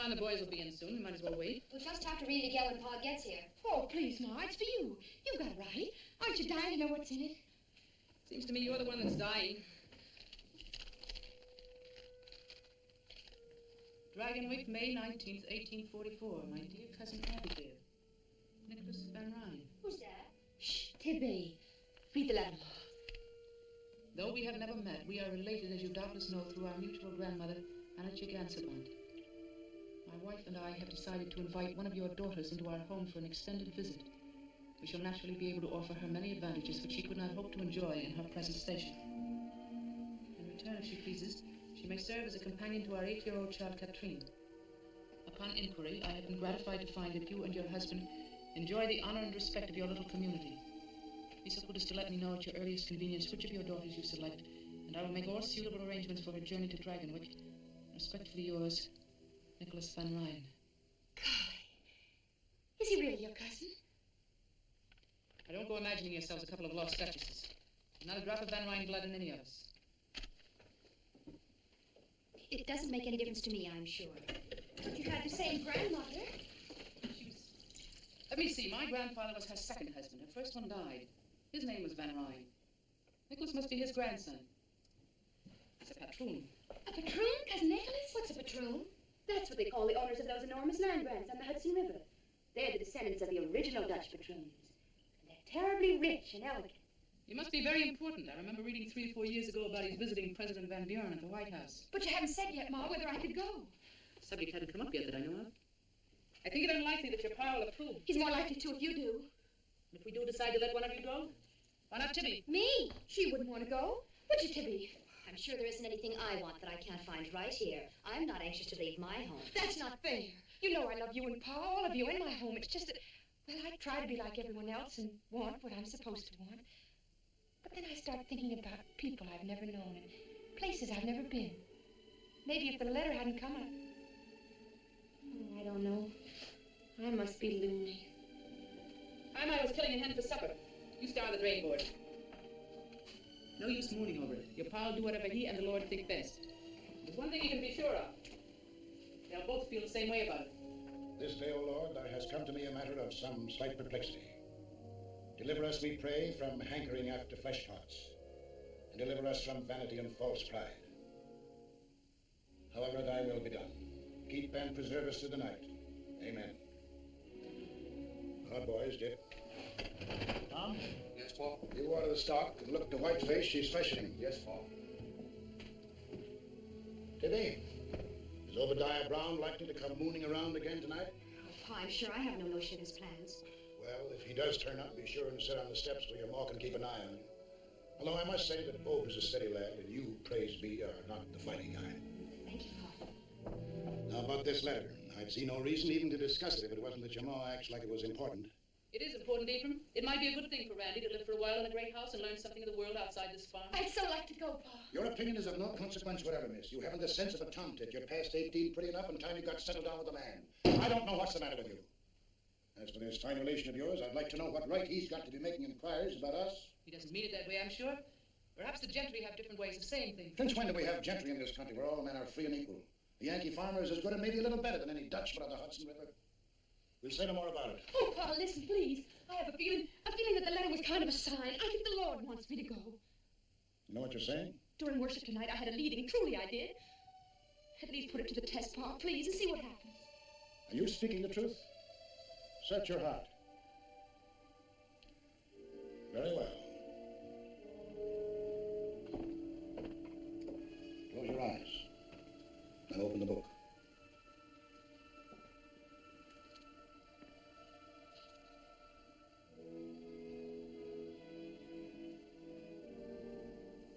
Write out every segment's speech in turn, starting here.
on, the boys will be in soon. We might as well wait. We'll just have to read it again when Pa gets here. Oh, please, Ma, it's for you. You got it right. Aren't you dying to know what's in it? Seems to me you're the one that's dying. Dragonwyck, May 19th, 1844. My dear cousin Abigail. Nicholas Van Ryn. Who's that? Shh, Tibby. Read the letter, Ma. Though we have never met, we are related, as you doubtless know, through our mutual grandmother, Anna Gigansabant. My wife and I have decided to invite one of your daughters into our home for an extended visit. We shall naturally be able to offer her many advantages which she could not hope to enjoy in her present station. In return, if she pleases, she may serve as a companion to our 8-year-old child, Katrine. Upon inquiry, I have been gratified to find that you and your husband enjoy the honor and respect of your little community. Be so good as to let me know at your earliest convenience which of your daughters you select, and I will make all suitable arrangements for her journey to Dragonwyck. Respectfully yours, Nicholas Van Ryn. Golly. Is he really your cousin? I don't go imagining yourselves a couple of lost duchesses. There's not a drop of Van Ryn blood in any of us. It doesn't make any difference to me, I'm sure. But you had the same grandmother. Let me see. My grandfather was her second husband. Her first one died. His name was Van Ryn. Nicholas must be his grandson. It's a patroon. A patroon, Cousin Nicholas? What's a patroon? That's what they call the owners of those enormous land grants on the Hudson River. They're the descendants of the original Dutch patroons. And they're terribly rich and elegant. He must be very important. I remember reading 3 or 4 years ago about his visiting President Van Buren at the White House. But you haven't said yet, Ma, whether I could go. The subject hadn't come up yet that I know of. I think it unlikely that your pa will approve. He's more likely to if you do. And if we do decide to let one of you go, why not Tibby? Me? She wouldn't want to go. Would you, Tibby? I'm sure there isn't anything I want that I can't find right here. I'm not anxious to leave my home. That's not fair. You know I love you and Pa, all of you in my home. It's just that, well, I try to be like everyone else and want what I'm supposed to want. But then I start thinking about people I've never known and places I've never been. Maybe if the letter hadn't come, I don't know. I must be loony. I was killing a hen for supper. You stay on the drain board. No use mooning over it. Your pa'll do whatever he and the Lord think best. There's one thing you can be sure of. They'll both feel the same way about it. This day, O Lord, there has come to me a matter of some slight perplexity. Deliver us, we pray, from hankering after flesh pots, and deliver us from vanity and false pride. However, thy will be done. Keep and preserve us through the night. Amen. Hot boys, Dick. Tom? Yes, Paul? You water the stock and look to Whiteface. She's freshening. Yes, Paul. Tibby, is Obadiah Brown likely to come mooning around again tonight? Oh, Pa, I'm sure I have no notion of his plans. Well, if he does turn up, be sure and sit on the steps where your ma can keep an eye on him. Although I must say that Bob is a steady lad, and you, praise be, are not the fighting kind. Thank you, Pa. Now, about this letter. I'd see no reason even to discuss it if it wasn't that your ma acts like it was important. It is important, Ephraim. It might be a good thing for Randy to live for a while in a great house and learn something of the world outside this farm. I'd so like to go, Pa. Your opinion is of no consequence whatever, miss. You haven't the sense of a tomtit. You're past 18 pretty enough, and time you got settled down with a man. I don't know what's the matter with you. As for this fine relation of yours, I'd like to know what right he's got to be making inquiries about us. He doesn't mean it that way, I'm sure. Perhaps the gentry have different ways of saying things. Since when do we have gentry in this country where all men are free and equal? The Yankee farmer is as good and maybe a little better than any Dutchman on the Hudson River. We'll say no more about it. Oh, Pa, listen, please. I have a feeling that the letter was kind of a sign. I think the Lord wants me to go. You know what you're saying? During worship tonight, I had a leading. Truly, I did. At least put it to the test, Pa, please, and see what happens. Are you speaking the truth? Search your heart. Very well. Close your eyes. And open the book.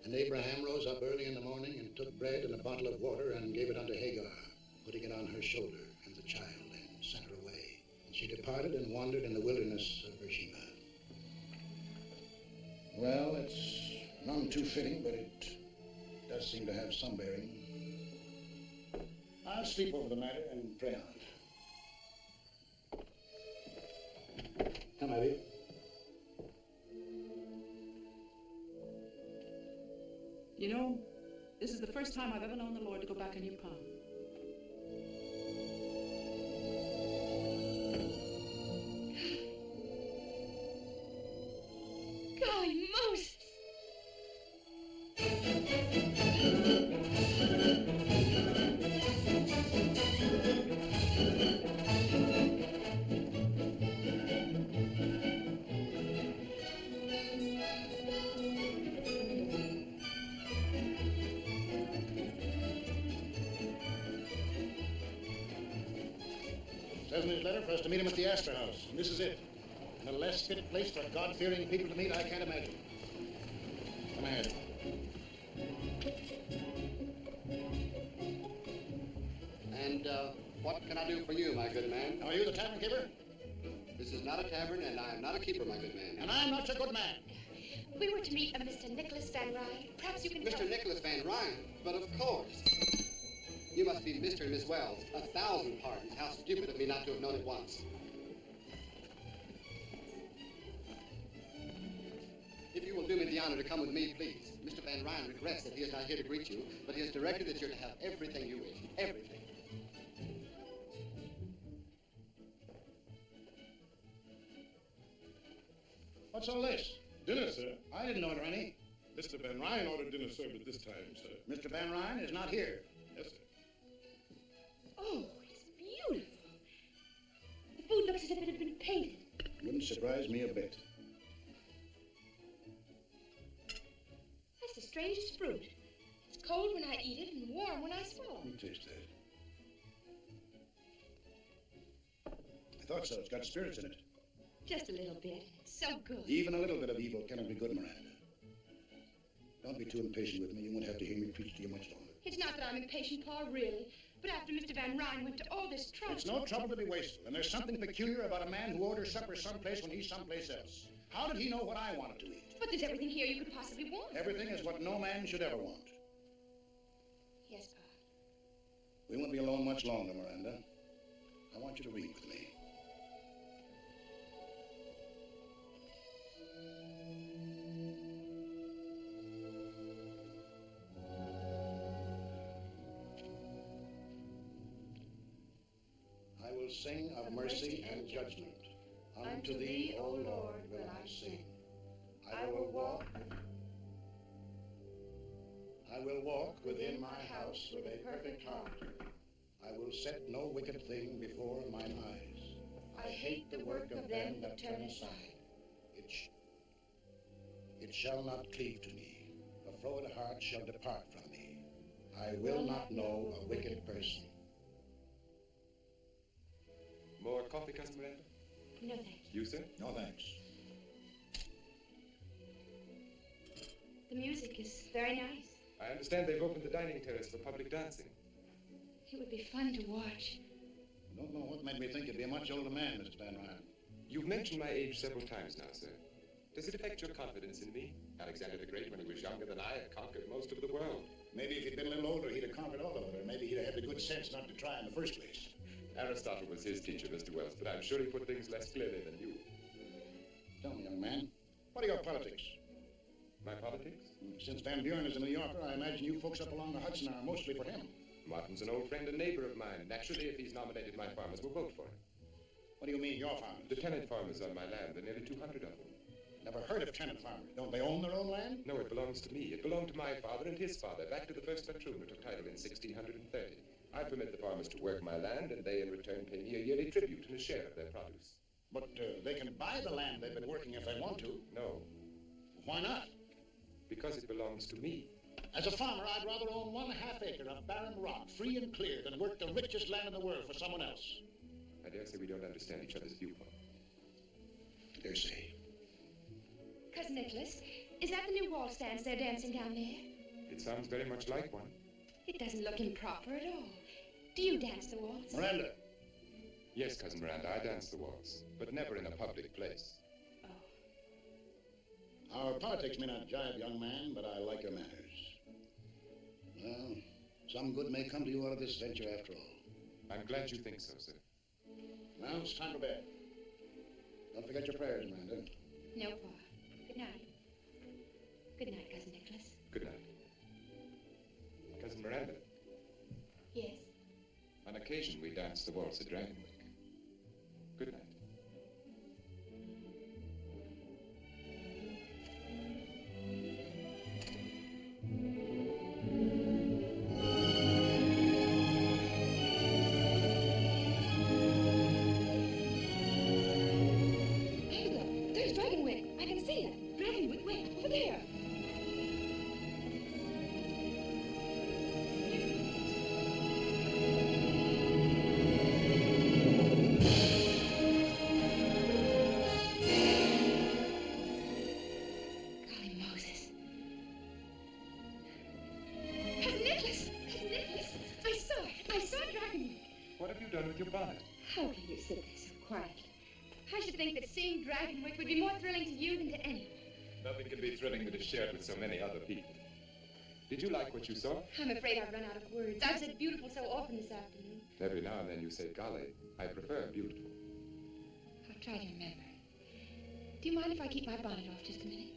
And Abraham rose up early in the morning and took bread and a bottle of water and gave it unto Hagar, putting it on her shoulder and the child, and sent her away. And she departed and wandered in the wilderness of Beersheba. Well, it's none too fitting, but it does seem to have some bearing. I'll sleep over the matter and pray on it. Come, Abby. You know, this is the first time I've ever known the Lord to go back on your palm. Says in his letter for us to meet him at the Astor House. And this is it. And a less fit place for God-fearing people to meet, I can't imagine. Come ahead. And, what can I do for you, my good man? Are you the tavern keeper? This is not a tavern, and I am not a keeper, my good man. And I'm not your good man. We were to meet a Mr. Nicholas Van Ryn. Perhaps you can tell Mr. us. Nicholas Van Ryn, but of course. You must be Mr. and Miss Wells. 1,000 pardons. How stupid of me not to have known it once. If you will do me the honor to come with me, please. Mr. Van Ryn regrets that he is not here to greet you, but he has directed that you're to have everything you wish. Everything. What's all this? Dinner, sir. I didn't order any. Mr. Van Ryn ordered dinner served at this time, sir. Mr. Van Ryn is not here. Yes, sir. Oh, it's beautiful. The food looks as if it had been painted. Wouldn't surprise me a bit. That's the strangest fruit. It's cold when I eat it and warm when I swallow. Let me taste that. I thought so. It's got spirits in it. Just a little bit. It's so good. Even a little bit of evil cannot be good, Miranda. Don't be too impatient with me. You won't have to hear me preach to you much longer. It's not that I'm impatient, Pa, really. But after Mr. Van Ryn went to all this trouble... It's no trouble to be wasteful, and there's something peculiar about a man who orders supper someplace when he's someplace else. How did he know what I wanted to eat? But there's everything here you could possibly want. Everything is what no man should ever want. Yes, Pa. We won't be alone much longer, Miranda. I want you to read with me. I will sing of mercy and judgment. Unto thee, O Lord, will I sing. I will walk within my house with a perfect heart. I will set no wicked thing before mine eyes. I hate the work of them that turn aside. It shall not cleave to me. A froward heart shall depart from me. I will not know a wicked person. More coffee, Cousin Miranda? No, thank you. You, sir? No, thanks. The music is very nice. I understand they've opened the dining terrace for public dancing. It would be fun to watch. I don't know what made me think you'd be a much older man, Mr. Van Ryn. You've mentioned my age several times now, sir. Does it affect your confidence in me? Alexander the Great, when he was younger than I, had conquered most of the world. Maybe if he'd been a little older, he'd have conquered all of it, or maybe he'd have had the good sense not to try in the first place. Aristotle was his teacher, Mr. Wells, but I'm sure he put things less clearly than you. Tell me, young man, what are your politics? My politics? Since Van Buren is a New Yorker, I imagine you folks up along the Hudson are mostly for him. Martin's an old friend and neighbor of mine. Naturally, if he's nominated, my farmers will vote for him. What do you mean, your farmers? The tenant farmers on my land, there are nearly 200 of them. Never heard of tenant farmers. Don't they own their own land? No, it belongs to me. It belonged to my father and his father, back to the first patroon who took title in 1630. I permit the farmers to work my land, and they in return pay me a yearly tribute and a share of their produce. But they can buy the land they've been working if they want to. No, Why not? because it belongs to me. As a farmer, I'd rather own 1/2 acre of barren rock, free and clear, than work the richest land in the world for someone else. I dare say we don't understand each other's viewpoint. I dare say. Cousin Nicholas, is that the new wall stands they're dancing down there? It sounds very much like one. It doesn't look improper at all. Do you dance the waltz? Miranda, Yes, Cousin Miranda, I dance the waltz, but never in a public place. our politics may not jive, young man, but I like your manners. Well, some good may come to you out of this venture after all. I'm glad you think so, sir. Well, it's time for bed. Don't forget your prayers, Miranda. No, Pa. Good night. Good night, Cousin Nicholas. Good night. Cousin Miranda, Yes. on occasion we dance the waltz at Dragonwyck. Good night. Agatha, there's Dragonwyck. I can see it. Dragonwyck, wait, over there. with your bonnet. How can you sit there so quietly? I should think that seeing Dragonwyck would be more thrilling to you than to anyone. Nothing can be thrilling that is shared with so many other people. Did you like what you saw? I'm afraid I've run out of words. I've said beautiful so often this afternoon. Every now and then you say golly. I prefer beautiful. I'll try to remember. Do you mind if I keep my bonnet off just a minute?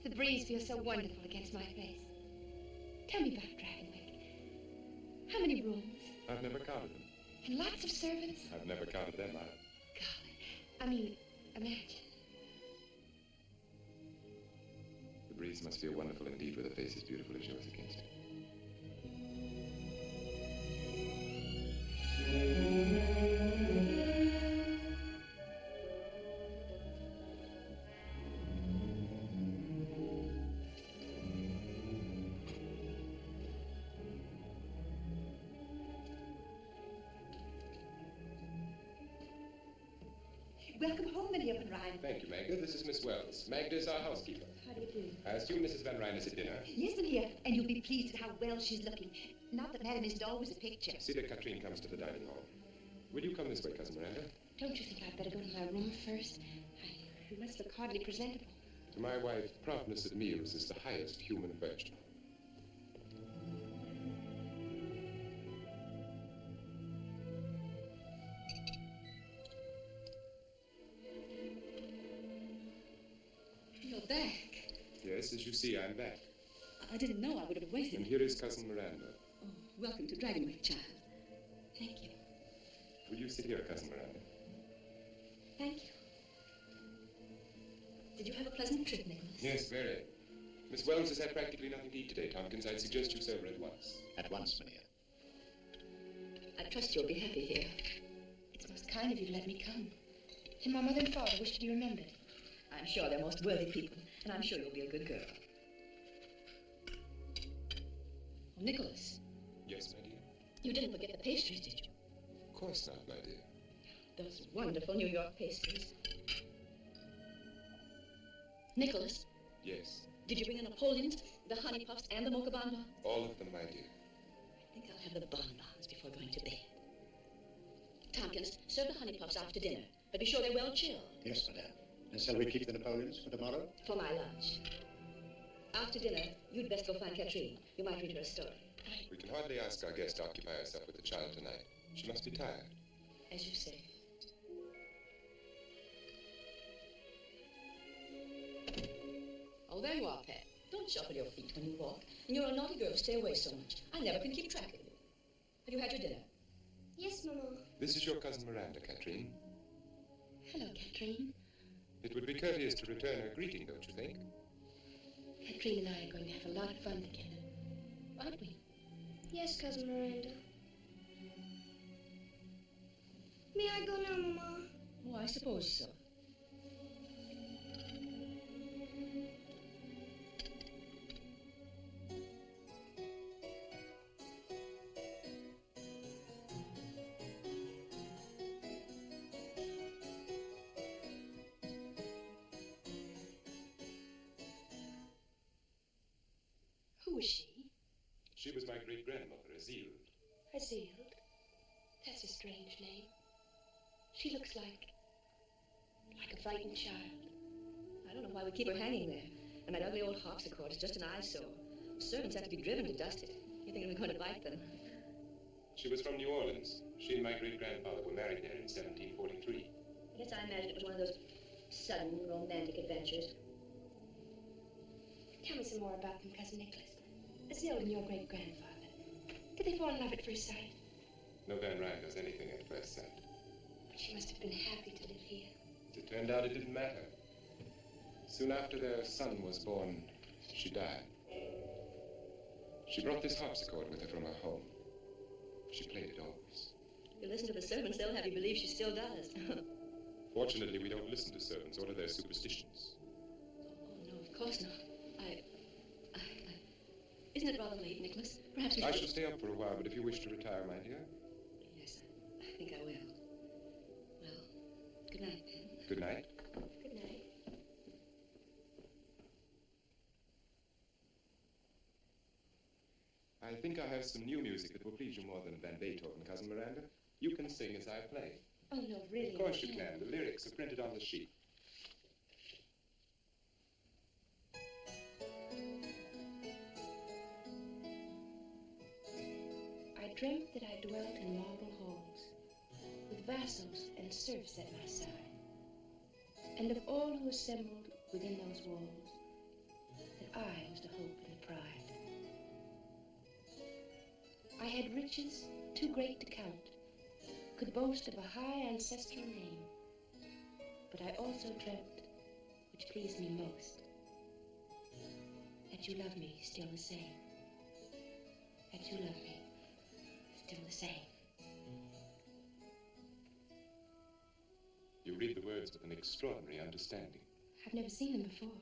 The breeze feels so wonderful against my face. Tell me about Dragonwyck. How many rooms? I've never counted them. And lots of servants? I've never counted them either. Golly. I mean, imagine. The breeze must feel wonderful indeed with a face as beautiful as yours against it. Welcome home, Lydia Van Ryn. Thank you, Magda. This is Miss Wells. Magda is our housekeeper. How do you do? I assume Mrs. Van Ryn is at dinner. Yes, and here, and you'll be pleased at how well she's looking. Not that Madame isn't always a picture. See that Katrine comes to the dining hall. Will you come this way, Cousin Miranda? Don't you think I'd better go to my room first? I must look hardly presentable. To my wife, promptness at meals is the highest human virtue. You're back. Yes, as you see, I'm back. I didn't know I would have waited. And here is Cousin Miranda. Oh, welcome to Dragonwyck, child. Thank you. Will you sit here, Cousin Miranda? Thank you. Did you have a pleasant trip, Nicholas? Yes, very. Miss Wells has had practically nothing to eat today, Tompkins. I'd suggest you serve her at once. At once, Maria. I trust you'll be happy here. It's most kind of you to let me come. And my mother and father wish to be remembered. I'm sure they're most worthy people, and I'm sure you'll be a good girl. Oh, Nicholas, Yes, my dear? you didn't forget the pastries, did you? Of course not, my dear. Those wonderful New York pastries. Nicholas, Yes, did you bring the Napoleons, the honey puffs, and the mocha bonbons? all of them, my dear. I think I'll have the bonbons before going to bed. Tompkins, serve the honey puffs after dinner, but be sure they're well chilled. Yes, madame. And shall we keep the Napoleons for tomorrow? For my lunch. After dinner, you'd best go find Katrine. You might read her a story. We can hardly ask our guest to occupy herself with the child tonight. She must be tired. As you say. Oh, there you are, Pat. Don't shuffle your feet when you walk. And you're a naughty girl to stay away so much. I never can keep track of you. Have you had your dinner? Yes, Mama. This is your cousin Miranda, Katrine. Hello, Katrine. It would be courteous to return her greeting, don't you think? Katrine and I are going to have a lot of fun together. Aren't we? Yes, Cousin Miranda. May I go now, Mama? Oh, I suppose so. Who is she? She was my great-grandmother, Azilde. Azilde. That's a strange name. She looks like a frightened child. I don't know why we keep her hanging there. And that ugly old harpsichord is just an eyesore. Servants have to be driven to dust it. You think we're going to bite them? She was from New Orleans. She and my great-grandfather were married there in 1743. Yes, I imagine it was one of those sudden romantic adventures. Tell me some more about them, Cousin Nicholas. Azilde and your great-grandfather. Did they fall in love at first sight? No Van Ryn does anything at first sight. But she must have been happy to live here. As it turned out, it didn't matter. Soon after their son was born, she died. She brought this harpsichord with her from her home. She played it always. You listen to the servants, they'll have you believe she still does. Fortunately, we don't listen to servants or to their superstitions. Oh, no, of course not. Isn't it rather late, Nicholas? Perhaps we I should... shall stay up for a while, but if you wish to retire, my dear. Yes, I think I will. Well, good night, then. Good night. Good night. I think I have some new music that will please you more than Van Beethoven, Cousin Miranda. You can sing as I play. Oh, no, really. Of course you can. The lyrics are printed on the sheet. I dreamt that I dwelt in marble halls, with vassals and serfs at my side, and of all who assembled within those walls, that I was the hope and the pride. I had riches too great to count, could boast of a high ancestral name, but I also dreamt, which pleased me most, that you love me still the same, that you love me still the same. You read the words with an extraordinary understanding. I've never seen them before.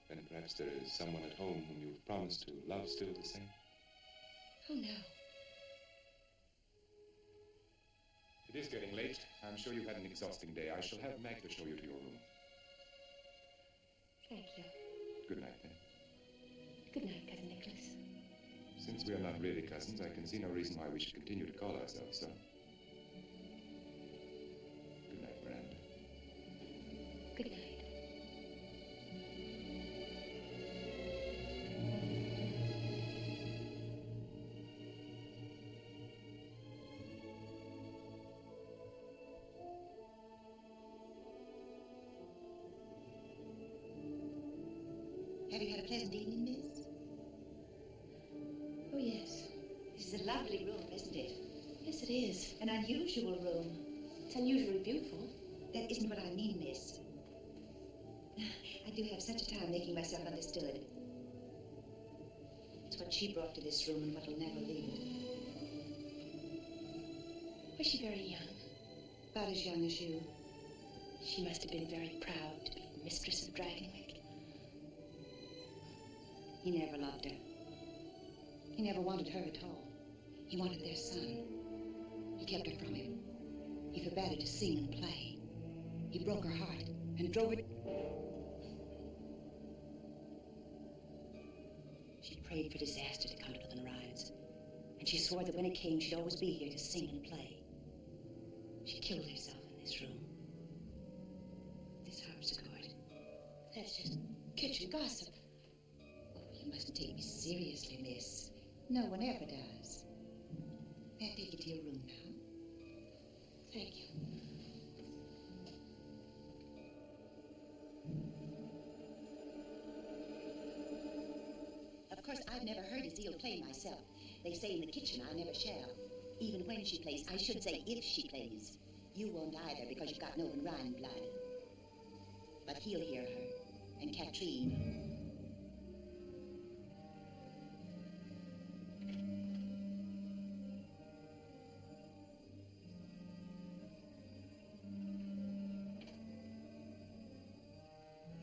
Then perhaps there is someone at home whom you've promised to love still the same? Oh, no. It is getting late. I'm sure you've had an exhausting day. I shall have Magda show you to your room. Thank you. Good night, then. Good night, Cousin Nicholas. Since we are not really cousins, I can see no reason why we should continue to call ourselves so. Good night, Miranda. Good night. Have you had a pleasant evening, miss? Oh, yes. This is a lovely room, isn't it? Yes, it is. An unusual room. It's unusually beautiful. That isn't what I mean, miss. I do have such a time making myself understood. It's what she brought to this room and what'll never leave it. Was she very young? About as young as you. She must have been very proud to be mistress of Dragonwyck. He never loved her. He never wanted her at all. He wanted their son. He kept her from him. He forbade her to sing and play. He broke her heart and drove her... She prayed for disaster to come to Northern Rides. And she swore that when it came, she'd always be here to sing and play. She killed herself in this room. This harpsichord. That's just kitchen gossip. You mustn't take me seriously, miss. No one ever does. May I take you to your room now? Thank you. Of course, I've never heard Azile play myself. They say in the kitchen I never shall. Even when she plays, I should say if she plays. You won't either because you've got Novan Rhine blood. But he'll hear her. And Katrine.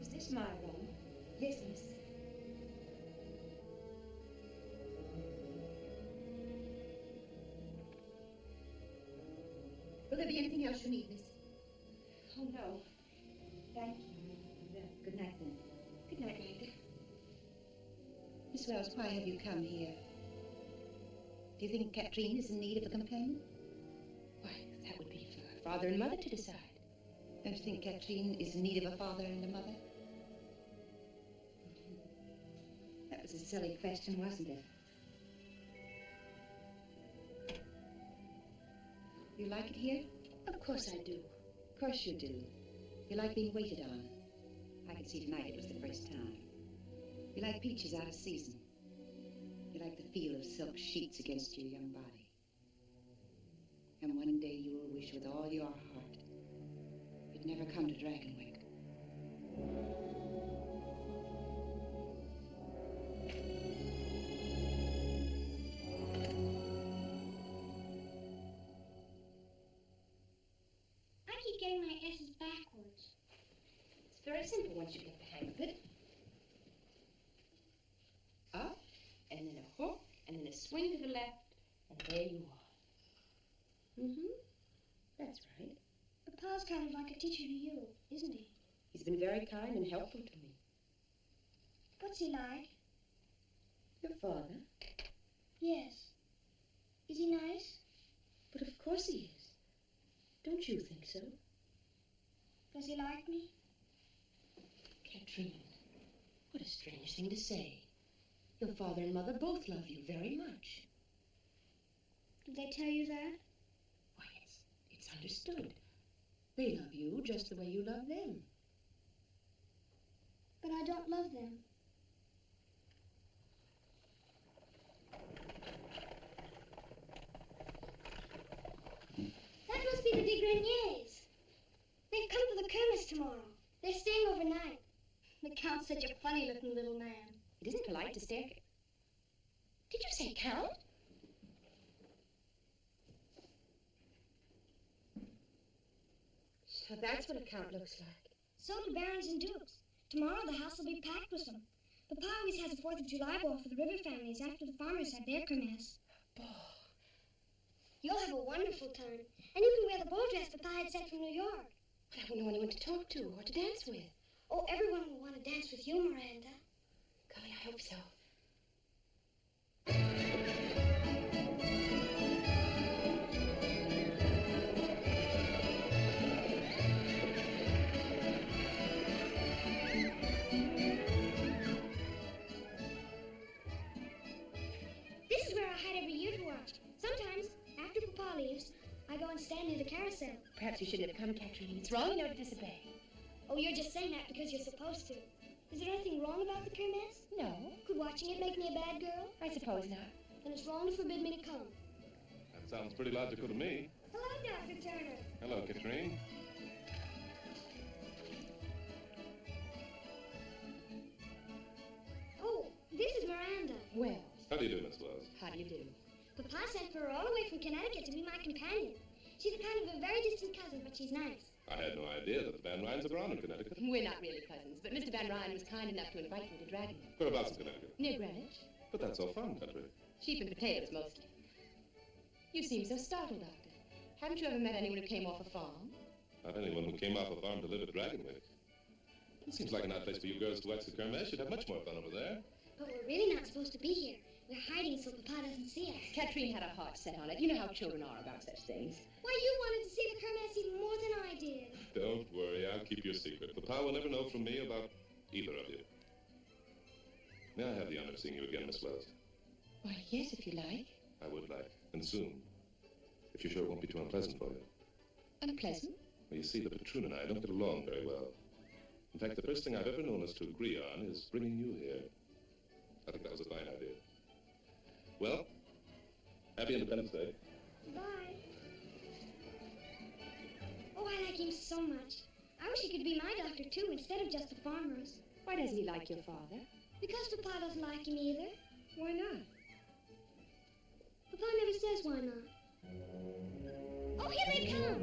Is this my room? Yes, miss. Will there be anything else you need, miss? Oh, no. Thank you. Good night, then. Good night, Magda. Miss Wells, why have you come here? Do you think Katrine is in need of a companion? Why, that would be for her father and mother to decide. Don't you think Katrine is in need of a father and a mother? That was a silly question, wasn't it? You like it here? Of course I do. Of course you do. You like being waited on. I could see tonight it was the first time. You like peaches out of season. You like the feel of silk sheets against your young body. And one day you will wish with all your heart you'd never come to Dragonwyck. I keep getting my S's backwards. It's very simple once you get the hang of it. Up, and then a hook, and then a swing to the left, and there you are. Mm-hmm. That's right. But Pa's kind of like a teacher to you, isn't he? He's been very kind and helpful to me. What's he like? Your father? Yes. Is he nice? But of course he Don't you think so? Does he like me? Katrine, what a strange thing to say. Your father and mother both love you very much. Did they tell you that? Why, it's understood. They love you just the way you love them. But I don't love them. That must be the de Greniers. They've come for the kermesse tomorrow. They're staying overnight. The Count's such a funny-looking little man. It isn't polite to stare. Did you say Count? So that's what a count looks like. So do barons and dukes. Tomorrow the house will be packed with them. Papa always has a 4th of July ball for the river families after the farmers have their kermesse. Ball. You'll have a wonderful time. And you can wear the ball dress Papa had sent from New York. But I won't know anyone to talk to or to dance with. Oh, everyone will want to dance with you, Miranda. Golly, I hope so. This is where I hide every year to watch. Sometimes, after Papa leaves, I go and stand near the carousel. Perhaps you shouldn't have come, Katrine. It's wrong, to disobey. Oh, you're just saying that because you're supposed to. Is there anything wrong about the kermesse? No, Could watching it make me a bad girl? I suppose not. Then it's wrong to forbid me to come. That sounds pretty logical to me. Hello, Dr. Turner. Hello, Katrine. Oh, this is Miranda. Well, How do you do, Miss Wells? how do you do? Papa sent for her all the way from Connecticut to be my companion. She's a kind of a very distant cousin, but she's nice. I had no idea that the Van Ryns are around in Connecticut. We're not really cousins, but Mr. Van Ryn was kind enough to invite me to Dragonwyck. Whereabouts in Connecticut? Near Greenwich. But that's all farm country. Sheep and potatoes, mostly. You seem so startled, Doctor. Haven't you ever met anyone who came off a farm? Not anyone who came off a farm to live at Dragonwyck. It seems like an odd place for you girls to watch the kermesse. You'd have much more fun over there. But we're really not supposed to be here. We're hiding so Papa doesn't see us. Katrine had her heart set on it. You know how children are about such things. Why, you wanted to see the kermesse even more than I did. Don't worry, I'll keep your secret. Papa will never know from me about either of you. May I have the honor of seeing you again, Miss Wells? Why, yes, if you like. I would like, and soon. If you're sure it won't be too unpleasant for you. Unpleasant? Well, you see, the patroon and I don't get along very well. In fact, the first thing I've ever known us to agree on is bringing you here. I think that was a fine idea. Well, happy Independence Day. Bye. Oh, I like him so much. I wish he could be my doctor, too, instead of just a farmer's. Why doesn't he like your father? Because Papa doesn't like him either. Why not? Papa never says why not. Oh, here they come!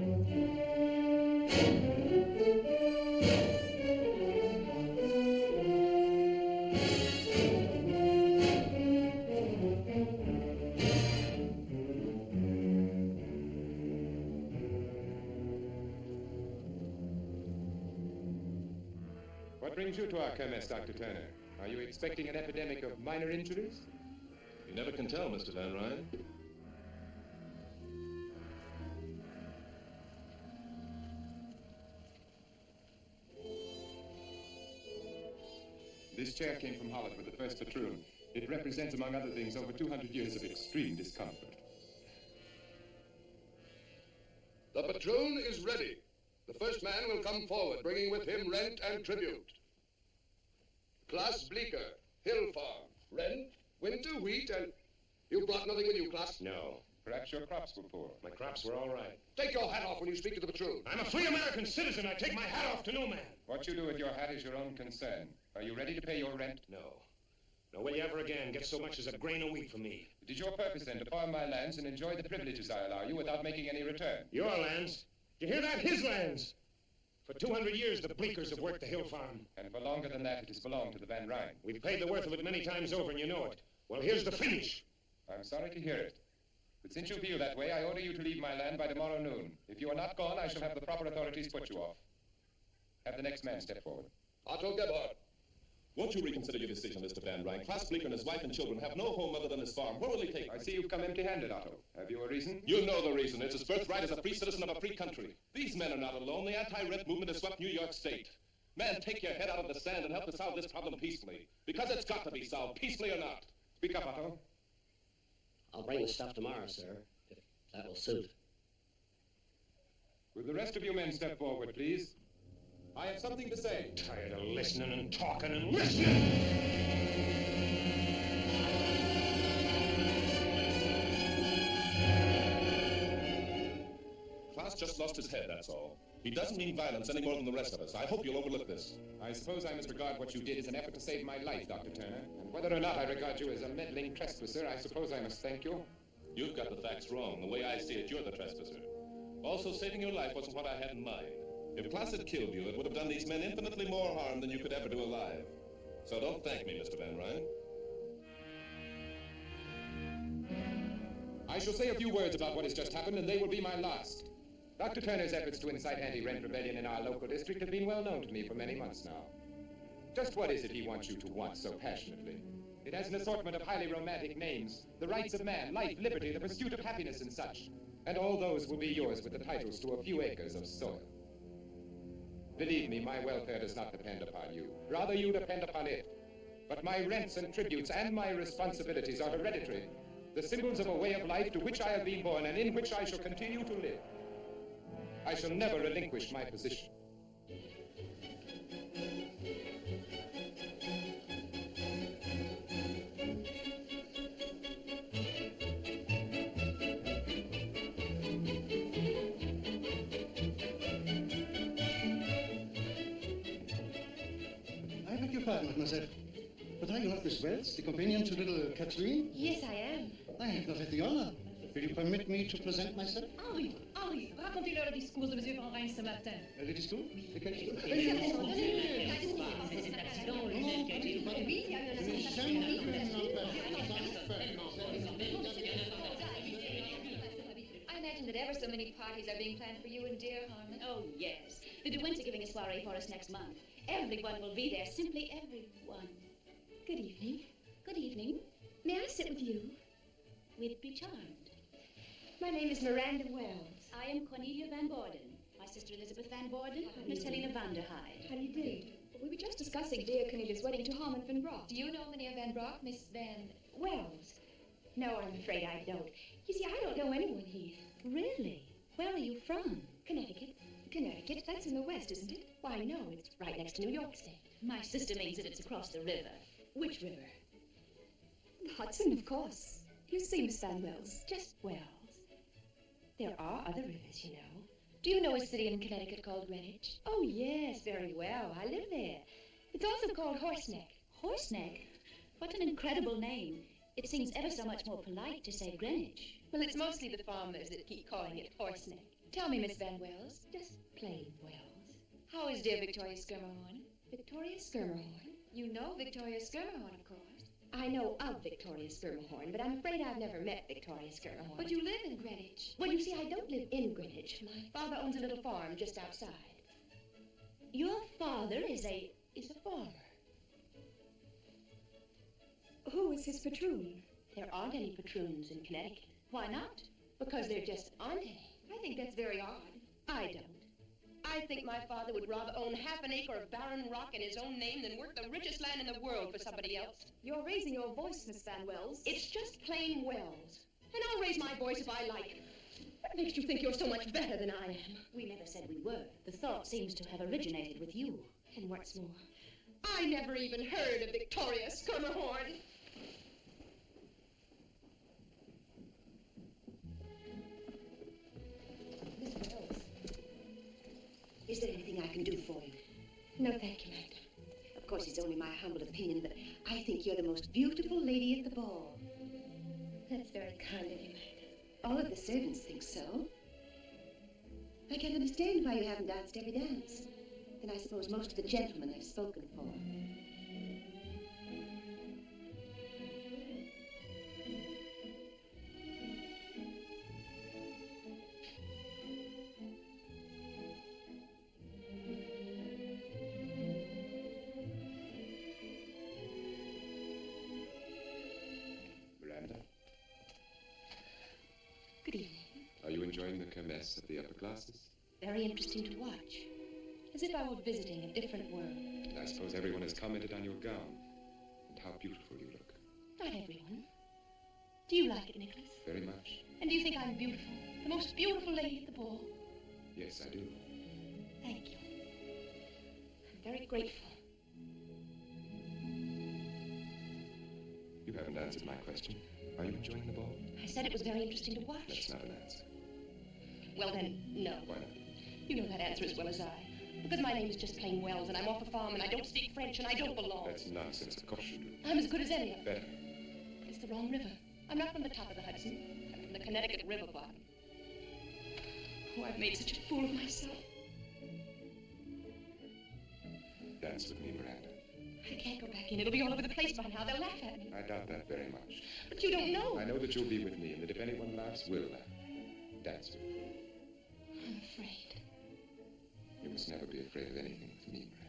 What brings you to our kermesse, Dr. Turner? Are you expecting an epidemic of minor injuries? You never can tell, Mr. Van Ryn. This chair came from Holland with the first patroon. It represents, among other things, over 200 years of extreme discomfort. The patroon is ready. The first man will come forward, bringing with him rent and tribute. Klaas Bleeker, Hill Farm. Rent, winter wheat, and... You brought nothing with you, Klaas? No. Perhaps your crops were poor. My crops were all right. Take your hat off when you speak to the patroon. I'm a free American citizen. I take my hat off to no man. What you do with your hat is your own concern. Are you ready to pay your rent? No. Nor will you ever again get so much as a grain of wheat from me. It is your purpose, then, to farm my lands and enjoy the privileges I allow you without making any return. Your lands? You hear that? His lands. For 200 years, the Bleekers have worked the Hill Farm. And for longer than that, it has belonged to the Van Ryn. We've paid the worth of it many times over, and you know it. Well, here's the finish. I'm sorry to hear it. But since you feel that way, I order you to leave my land by tomorrow noon. If you are not gone, I shall have the proper authorities put you off. Have the next man step forward. Otto Gebhardt. Won't you reconsider your decision, Mr. Van Ryn? Klaus Bleeker and his wife and children have no home other than his farm. Where will he take them? I see you've come empty-handed, Otto. Have you a reason? You know the reason. It's his birthright as a free citizen of a free country. These men are not alone. The anti-rent movement has swept New York State. Man, take your head out of the sand and help us solve this problem peacefully. Because it's got to be solved, peacefully or not. Speak up, Otto. I'll bring the stuff tomorrow, sir, if that will suit. Will the rest of you men step forward, please? I have something to say. Tired of listening and talking and listening. Klaus just lost his head, that's all. He doesn't mean violence any more than the rest of us. I hope you'll overlook this. I suppose I must regard what you did as an effort to save my life, Dr. Turner. And whether or not I regard you as a meddling trespasser, I suppose I must thank you. You've got the facts wrong. The way I see it, you're the trespasser. Also, saving your life wasn't what I had in mind. If Klaus had killed you, it would have done these men infinitely more harm than you could ever do alive. So don't thank me, Mr. Van Ryn. I shall say a few words about what has just happened, and they will be my last. Dr. Turner's efforts to incite anti-rent rebellion in our local district have been well known to me for many months now. Just what is it he wants you to want so passionately? It has an assortment of highly romantic names: the rights of man, life, liberty, the pursuit of happiness, and such. And all those will be yours with the titles to a few acres of soil. Believe me, my welfare does not depend upon you. Rather, you depend upon it. But my rents and tributes and my responsibilities are hereditary, the symbols of a way of life to which I have been born and in which I shall continue to live. I shall never relinquish my position. I beg your pardon, mademoiselle. But are you not Miss Wells, the companion to little Catherine? Yes, I am. I have not had the honor. Will you permit me to present myself? Henri, racontez-leur le discours de M. Van Ryn ce matin. Le discours? De quel discours? I imagine that ever so many parties are being planned for you and dear Harmon. Oh, yes. The De Winds are giving a soiree for us next month. Everyone will be there, simply everyone. Good evening. Good evening. May I sit with you? We'd be charmed. My name is Miranda Wells. I am Cornelia Van Borden. My sister Elizabeth Van Borden, Miss Helena van der Heide. How do you do? We were just discussing dear Cornelia's wedding to Harmon Van Brock. Do you know Mynheer Van Brock, Miss Van... Wells? No, I'm afraid I don't. You see, I don't know anyone here. Really? Where are you from? Connecticut. Connecticut? That's in the west, isn't it? Why, no, it's right next to New York State. My sister means that it's across the river. Which river? The Hudson, of course. You see, Miss Van Wells. Just Wells. There are other rivers, you know. Do you know a city in Connecticut called Greenwich? Oh, yes, very well. I live there. It's also called Horseneck. Horseneck? What an incredible name. It seems ever so much more polite to say Greenwich. Well, it's mostly the farmers that keep calling it Horseneck. Tell me, Miss Van Wells. Just plain Wells. How is dear Victoria Skirmerhorn? Victoria Skirmerhorn? You know Victoria Skirmerhorn, of course. I know of Victoria Skirmerhorn, but I'm afraid I've never met Victoria Skirmerhorn. But you live in Greenwich. Well, you see, I don't live in Greenwich. My father owns a little farm just outside. Your father is a farmer. Who is his patroon? There aren't any patroons in Connecticut. Why not? Because there just aren't any. I think that's very odd. I don't. I think my father would rather own half an acre of barren rock in his own name than work the richest land in the world for somebody else. You're raising your voice, Miss Van Wells. It's just plain Wells. And I'll raise my voice if I like. What makes you think you're so much better than I am? We never said we were. The thought seems to have originated with you. And what's more, I never even heard of Victoria Skirmerhorn. Miss Wells, is there anything I can do for you? No, thank you, Magda. Of course, it's only my humble opinion, but I think you're the most beautiful lady at the ball. That's very kind of you, Magda. All of the servants think so. I can't understand why you haven't danced every dance. Then I suppose most of the gentlemen have spoken for. enjoying the kermesse of the upper classes? Very interesting to watch. As if I were visiting a different world. And I suppose everyone has commented on your gown and how beautiful you look. Not everyone. Do you like it, Nicholas? Very much. And do you think I'm beautiful? The most beautiful lady at the ball? Yes, I do. Thank you. I'm very grateful. You haven't answered my question. Are you enjoying the ball? I said it was very interesting to watch. That's not an answer. Well then, no. Why not? You know that answer as well as I. Because my name is just plain Wells, and I'm off a farm, and I don't speak French, and I don't belong. That's nonsense. Of course you do. I'm as good as any of them. Better. But it's the wrong river. I'm not from the top of the Hudson. I'm from the Connecticut River bottom. Oh, I've made such a fool of myself. Dance with me, Miranda. I can't go back in. It'll be all over the place by now. They'll laugh at me. I doubt that very much. But you don't know. I know that you'll be with me, and that if anyone laughs, we'll laugh. Dance with me. I'm afraid. You must never be afraid of anything with me, Miranda.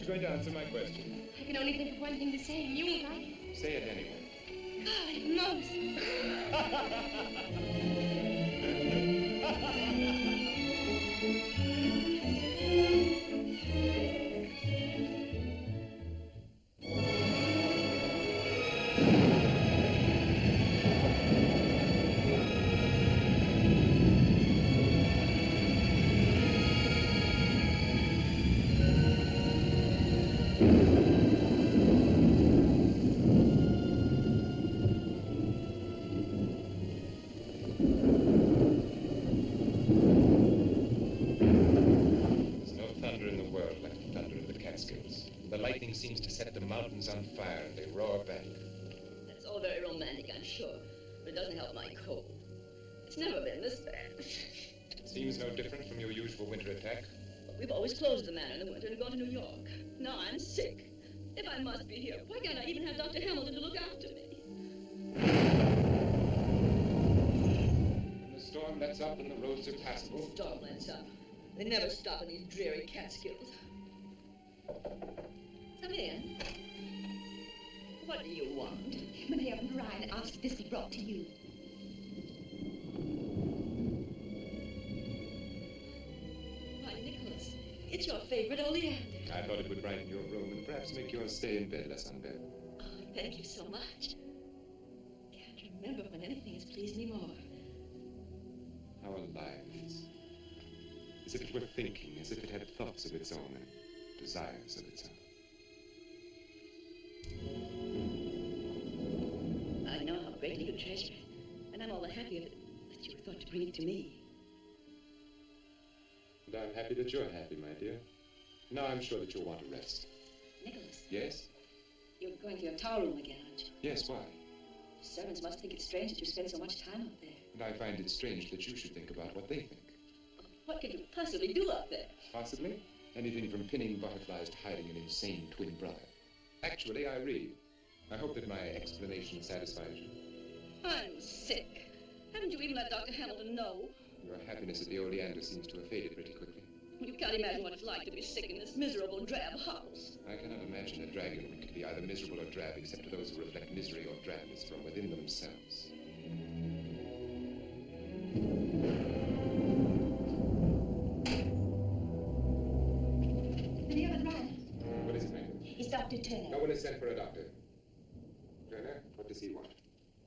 Going to answer my question. I can only think of one thing to say, and you won't like it. Say it anyway. God knows. Seems to set the mountains on fire and they roar back. That's all very romantic, I'm sure, but it doesn't help my cold. It's never been this bad. Seems no different from your usual winter attack. But we've always closed the manor in the winter and gone to New York. Now I'm sick. If I must be here, why can't I even have Dr. Hamilton to look after me? When the storm lets up and the roads are passable. The storm lets up. They never stop in these dreary Catskills. Come in. What do you want? Mayor Ryan asked this be brought to you. Why, Nicholas, it's your favorite oleander. I thought it would brighten your room and perhaps make your stay in bed less unbearable. Oh, thank you so much. Can't remember when anything has pleased me more. How alive it is. As if it were thinking, as if it had thoughts of its own and desires of its own. I know how greatly you treasure it, and I'm all the happier that you thought to bring it to me. And I'm happy that you're happy, my dear. Now I'm sure that you'll want to rest. Nicholas. Yes? You're going to your tower room again, aren't you? Yes, why? The servants must think it's strange that you spend so much time up there. And I find it strange that you should think about what they think. What could you possibly do up there? Possibly? Anything from pinning butterflies to hiding an insane twin brother. Actually, I read. I hope that my explanation satisfies you. I'm sick. Haven't you even let Dr. Hamilton know? Your happiness at the Oleander seems to have faded pretty quickly. You can't imagine what it's like to be sick in this miserable, drab house. I cannot imagine a Dragonwyck could be either miserable or drab except to those who reflect misery or drabness from within themselves. Mayor Ryan. What is it, Maggie? Is Dr. Dr. Turner. No one is sent for a doctor. Turner, what does he want?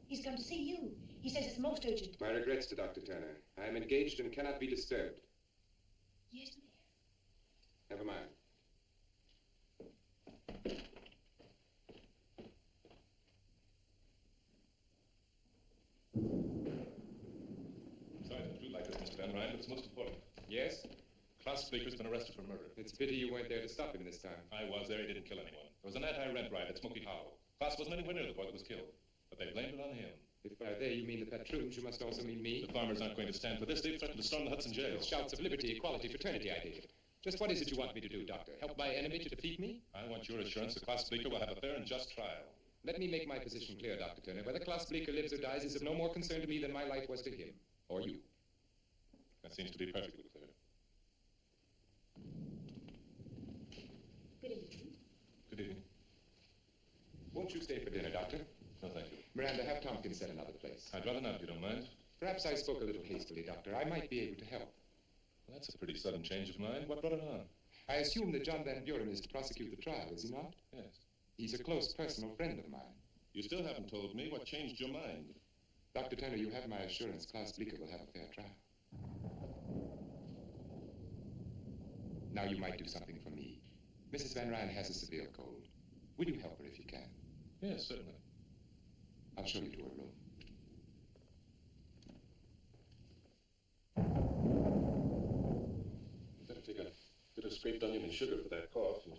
He's come to see you. He says it's most urgent. My regrets to Dr. Turner. I am engaged and cannot be disturbed. Yes, ma'am. Never mind. Sorry to intrude like this, Mr. Van Ryn, but it's most important. Yes? Klaus Bleeker's been arrested for murder. It's a pity you weren't there to stop him this time. I was there. He didn't kill anyone. There was an anti-rent riot at Smoky Hollow. Klaus wasn't anywhere near the boy that was killed, but they blamed it on him. If by they you mean the patroons, you must also mean me. The farmers aren't going to stand for this. They've threatened to storm the Hudson jail. With shouts of liberty, equality, fraternity, I take it. Just what is it you want me to do, Doctor? Help my enemy to defeat me? I want your assurance that Klaus Bleeker will have a fair and just trial. Let me make my position clear, Dr. Turner. Whether Klaus Bleeker lives or dies is of no more concern to me than my life was to him. Or you. That seems to be perfectly clear. Good evening. Good evening. Won't you stay for dinner, Doctor? No, thank you. Miranda, have Tompkins set another place. I'd rather not, if you don't mind. Perhaps I spoke a little hastily, Doctor. I might be able to help. Well, that's a pretty sudden change of mind. What brought it on? I assume that John Van Buren is to prosecute the trial, is he not? Yes. He's a close personal friend of mine. You still haven't told me what changed your mind. Dr. Turner, you have my assurance Klaus Bleeker will have a fair trial. Now you might do something for me. Mrs. Van Ryn has a severe cold. Will you help her if you can? Yes, certainly. I'll show you to her room. Better take a bit of scraped onion and sugar for that cough, and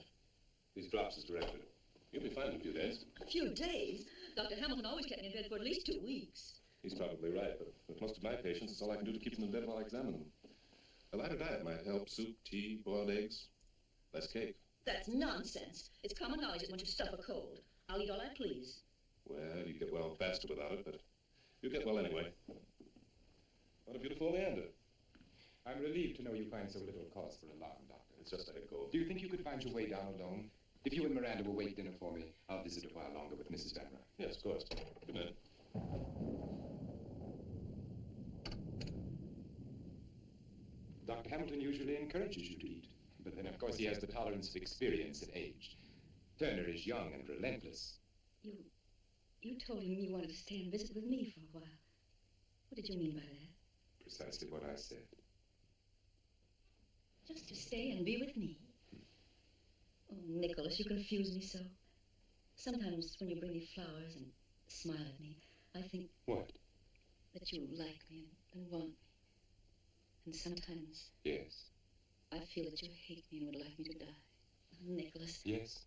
these drops as directed. You'll be fine in a few days. A few days? Dr. Hamilton always kept me in bed for at least 2 weeks. He's probably right, but with most of my patients, it's all I can do to keep them in bed while I examine them. A lighter diet might help. Soup, tea, boiled eggs, less cake. That's nonsense. It's common knowledge that once you stuff a cold, I'll eat all I please. Well, you get well faster without it, but you get well anyway. What a beautiful oleander. I'm relieved to know you find so little cause for alarm, Doctor. It's just like a cold. Do you think you could find your way down alone? If you and Miranda will wait dinner for me, I'll visit a while longer with Mrs. Van Ryn. Yes, of course. Good night. Dr. Hamilton usually encourages you to eat, but then, of course, he has the tolerance of experience and age. Turner is young and relentless. You told him you wanted to stay and visit with me for a while. What did you mean by that? Precisely what I said. Just to stay and be with me. Oh, Nicholas, you confuse me so. Sometimes when you bring me flowers and smile at me, I think... What? That you like me and want me. And sometimes... Yes. I feel that you hate me and would like me to die. Nicholas. Yes?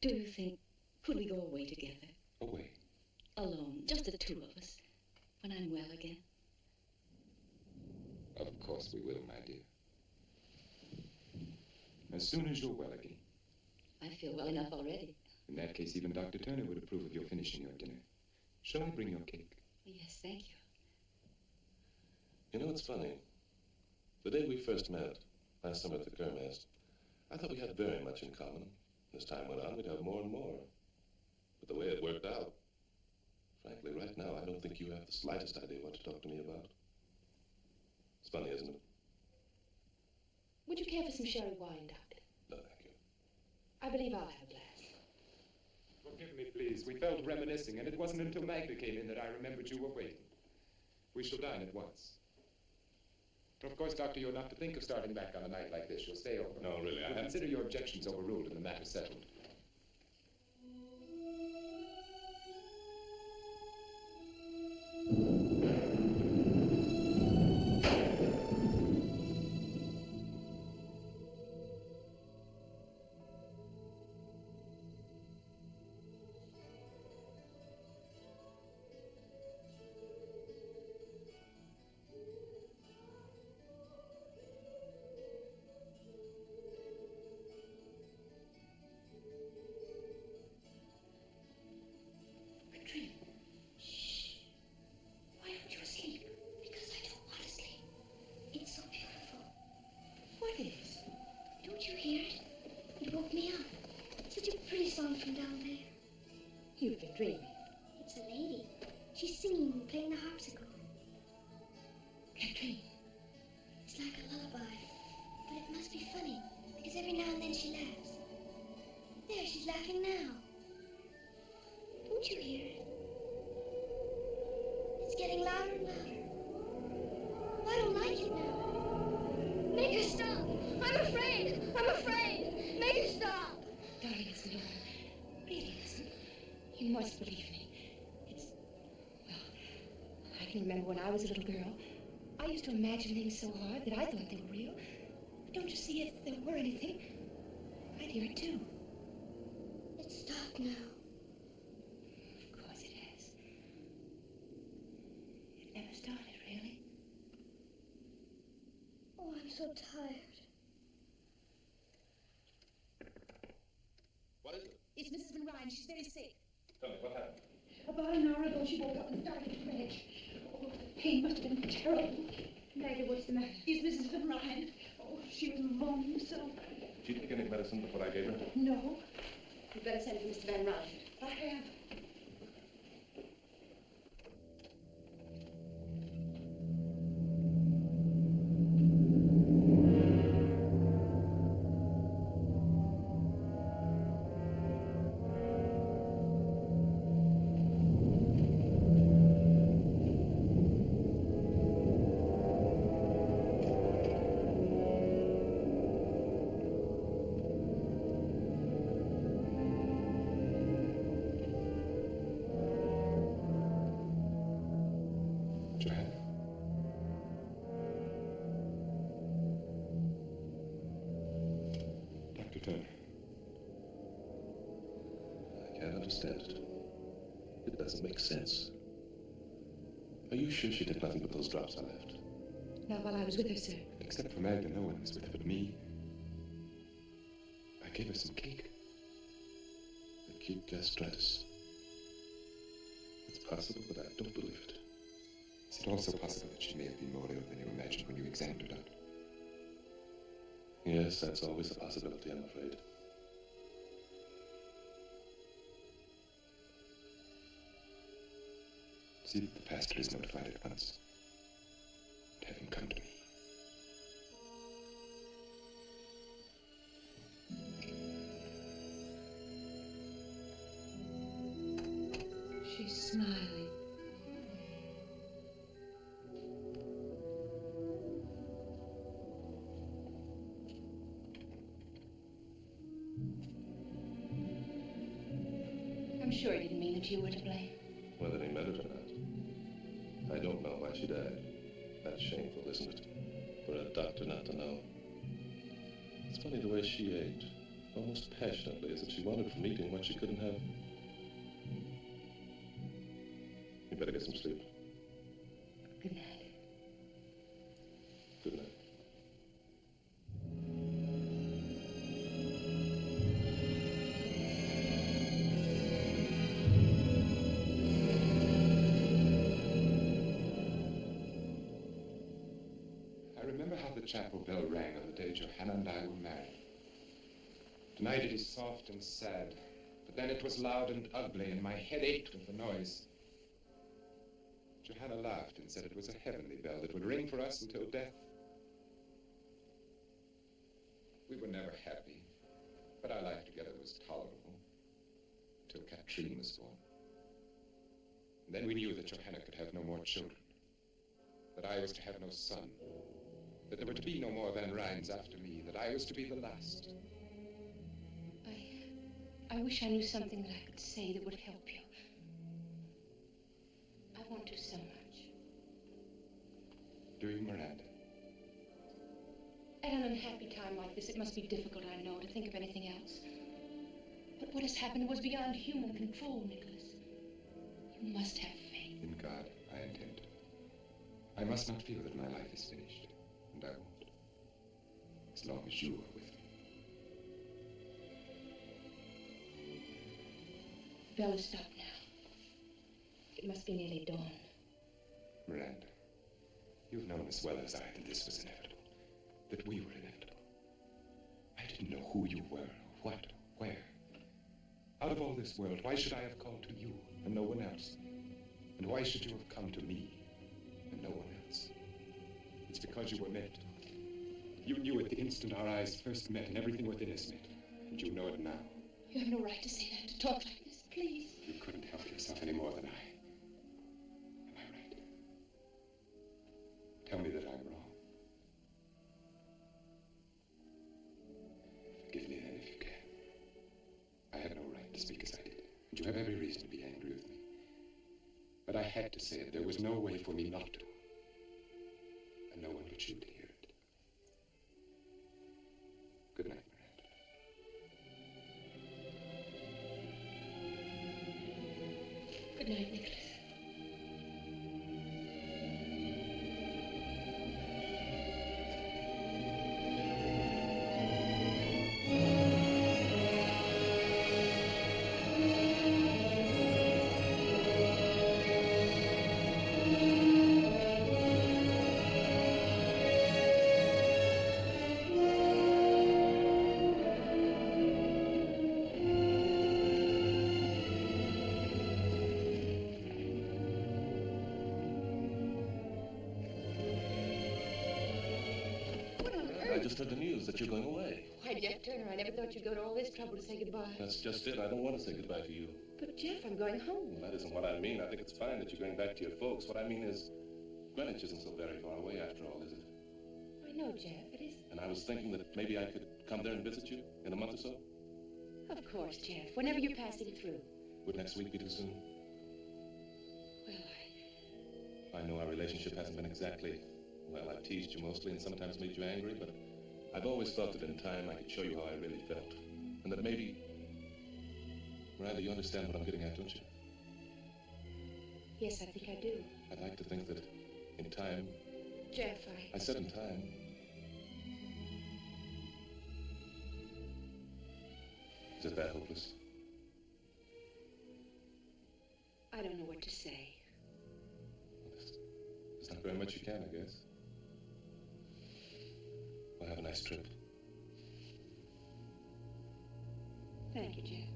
Do you think... Could we go away together? Away? Alone, just the two of us, when I'm well again. Of course we will, my dear. As soon as you're well again. I feel well enough already. In that case, even Dr. Turner would approve of your finishing your dinner. Shall I bring your cake? Yes, thank you. You know, it's funny. The day we first met, last summer at the Kermesse, I thought we had very much in common. As time went on, we'd have more and more. But the way it worked out, frankly, right now, I don't think you have the slightest idea what to talk to me about. It's funny, isn't it? Would you care for some sherry wine, Doctor? No, thank you. I believe I'll have a glass. Forgive me, please. We fell to reminiscing, and it wasn't until Magda came in that I remembered you were waiting. We shall dine at once. Of course, Doctor, you're not to think of starting back on a night like this. You'll stay over. No, really, I Consider your objections overruled and the matter settled. From down there. You've been dreaming. It's a lady. She's singing and playing the harpsichord. Katrine. It's like a lullaby, but it must be funny, because every now and then she laughs. There, she's laughing now. Didn't you hear it? It's getting louder and louder. I don't like it now. Make her stop. I'm afraid. I'm afraid. Make her stop. Darling, listen, Laura. Really listen. You must believe me. Well, I can remember when I was a little girl. I used to imagine things so hard that I thought they were real. But don't you see, if there were anything, I'd hear it too. It's stopped now. Of course it has. It never started, really. Oh, I'm so tired. What is it? It's Mrs. Van Ryn. She's very sick. Tell me, what happened? About an hour ago, she woke up and started to rage. Oh, the pain must have been terrible. Maggie, what's the matter? Is Mrs. Van Ryn? Oh, she was moaning so. Did she take any medicine before I gave her? No, You'd better send for Mr. Van Ryn. I have. Johanna. Dr. Turner. I can't understand it. It doesn't make sense. Are you sure she did nothing but those drops I left? Not while I was with her, sir. Except for Magda, no one was with her but me. I gave her some cake. Acute gastritis. It's possible, but I don't believe it. Is it also possible that she may have been more ill than you imagined when you examined her, Doctor? Yes, that's always a possibility, I'm afraid. See that the pastor is notified at once. And have him come to me. She's smiling. I'm sure he didn't mean that you were to blame. Whether he meant it or not. I don't know why she died. That's shameful, isn't it? For a doctor not to know. It's funny the way she ate, almost passionately, as if she wanted from eating what she couldn't have. You better get some sleep. Good night. Good night. I remember how the chapel bell rang on the day Johanna and I were married. Tonight it is soft and sad, but then it was loud and ugly, and my head ached with the noise. Johanna laughed and said it was a heavenly bell that would ring for us until death. We were never happy, but our life together was tolerable, until Katrine was born. And then we knew that Johanna could have no more children, that I was to have no son, that there were to be no more Van Ryns after me, that I was to be the last. I wish I knew something that I could say that would help you. I want to so much. Do you, Miranda? At an unhappy time like this, it must be difficult, I know, to think of anything else. But what has happened was beyond human control, Nicholas. You must have faith. In God, I intend. I must not feel that my life is finished, and I won't. As long as you are with me. The bell is stopped now. It must be nearly dawn. Miranda, you've known as well as I that this was inevitable, that we were inevitable. I didn't know who you were, or what, or where. Out of all this world, why should I have called to you and no one else? And why should you have come to me and no one else? It's because you were meant. You knew it the instant our eyes first met and everything within us met. And you know it now. You have no right to say that, to talk like this, please. You couldn't help yourself. yourself any more than I. Am I right? Tell me that I'm wrong. Forgive me then if you can. I had no right to speak as I did, and you have every reason to be angry with me. But I had to say it. There was no way for me not to. And no one but you to hear it. Good night, Miranda. Good night, Nicholas. I just heard the news that you're going away. Why, Jeff Turner, I never thought you'd go to all this trouble to say goodbye. That's just it. I don't want to say goodbye to you. But, Jeff, I'm going home. Well, that isn't what I mean. I think it's fine that you're going back to your folks. What I mean is, Greenwich isn't so very far away after all, is it? I know, Jeff, it isn't. And I was thinking that maybe I could come there and visit you in a month or so. Of course, Jeff, whenever you're passing through. Would next week be too soon? Well, I know our relationship hasn't been exactly... Well, I've teased you mostly and sometimes made you angry, but I've always thought that in time I could show you how I really felt. And that maybe... Miranda, you understand what I'm getting at, don't you? Yes, I think I do. I'd like to think that in time... Jeff, I said in time. Is it that hopeless? I don't know what to say. There's not very much you can, I guess. Well, have a nice trip. Thank you, Jeff.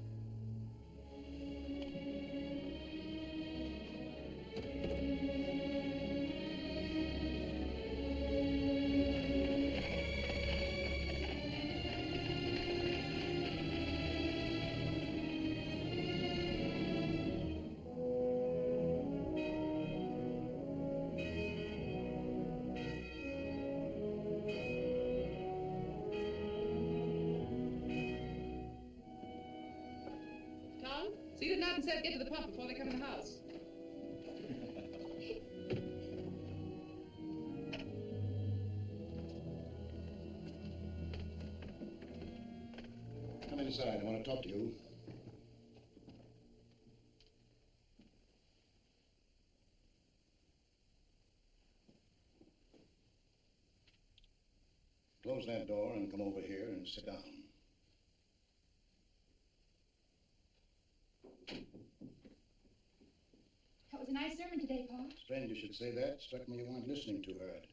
See that Knight and Seth get to the pump before they come in the house. Come inside. I want to talk to you. Close that door and come over here and sit down. That was a nice sermon today, Pa. Strange you should say that. Struck me you weren't listening too hard.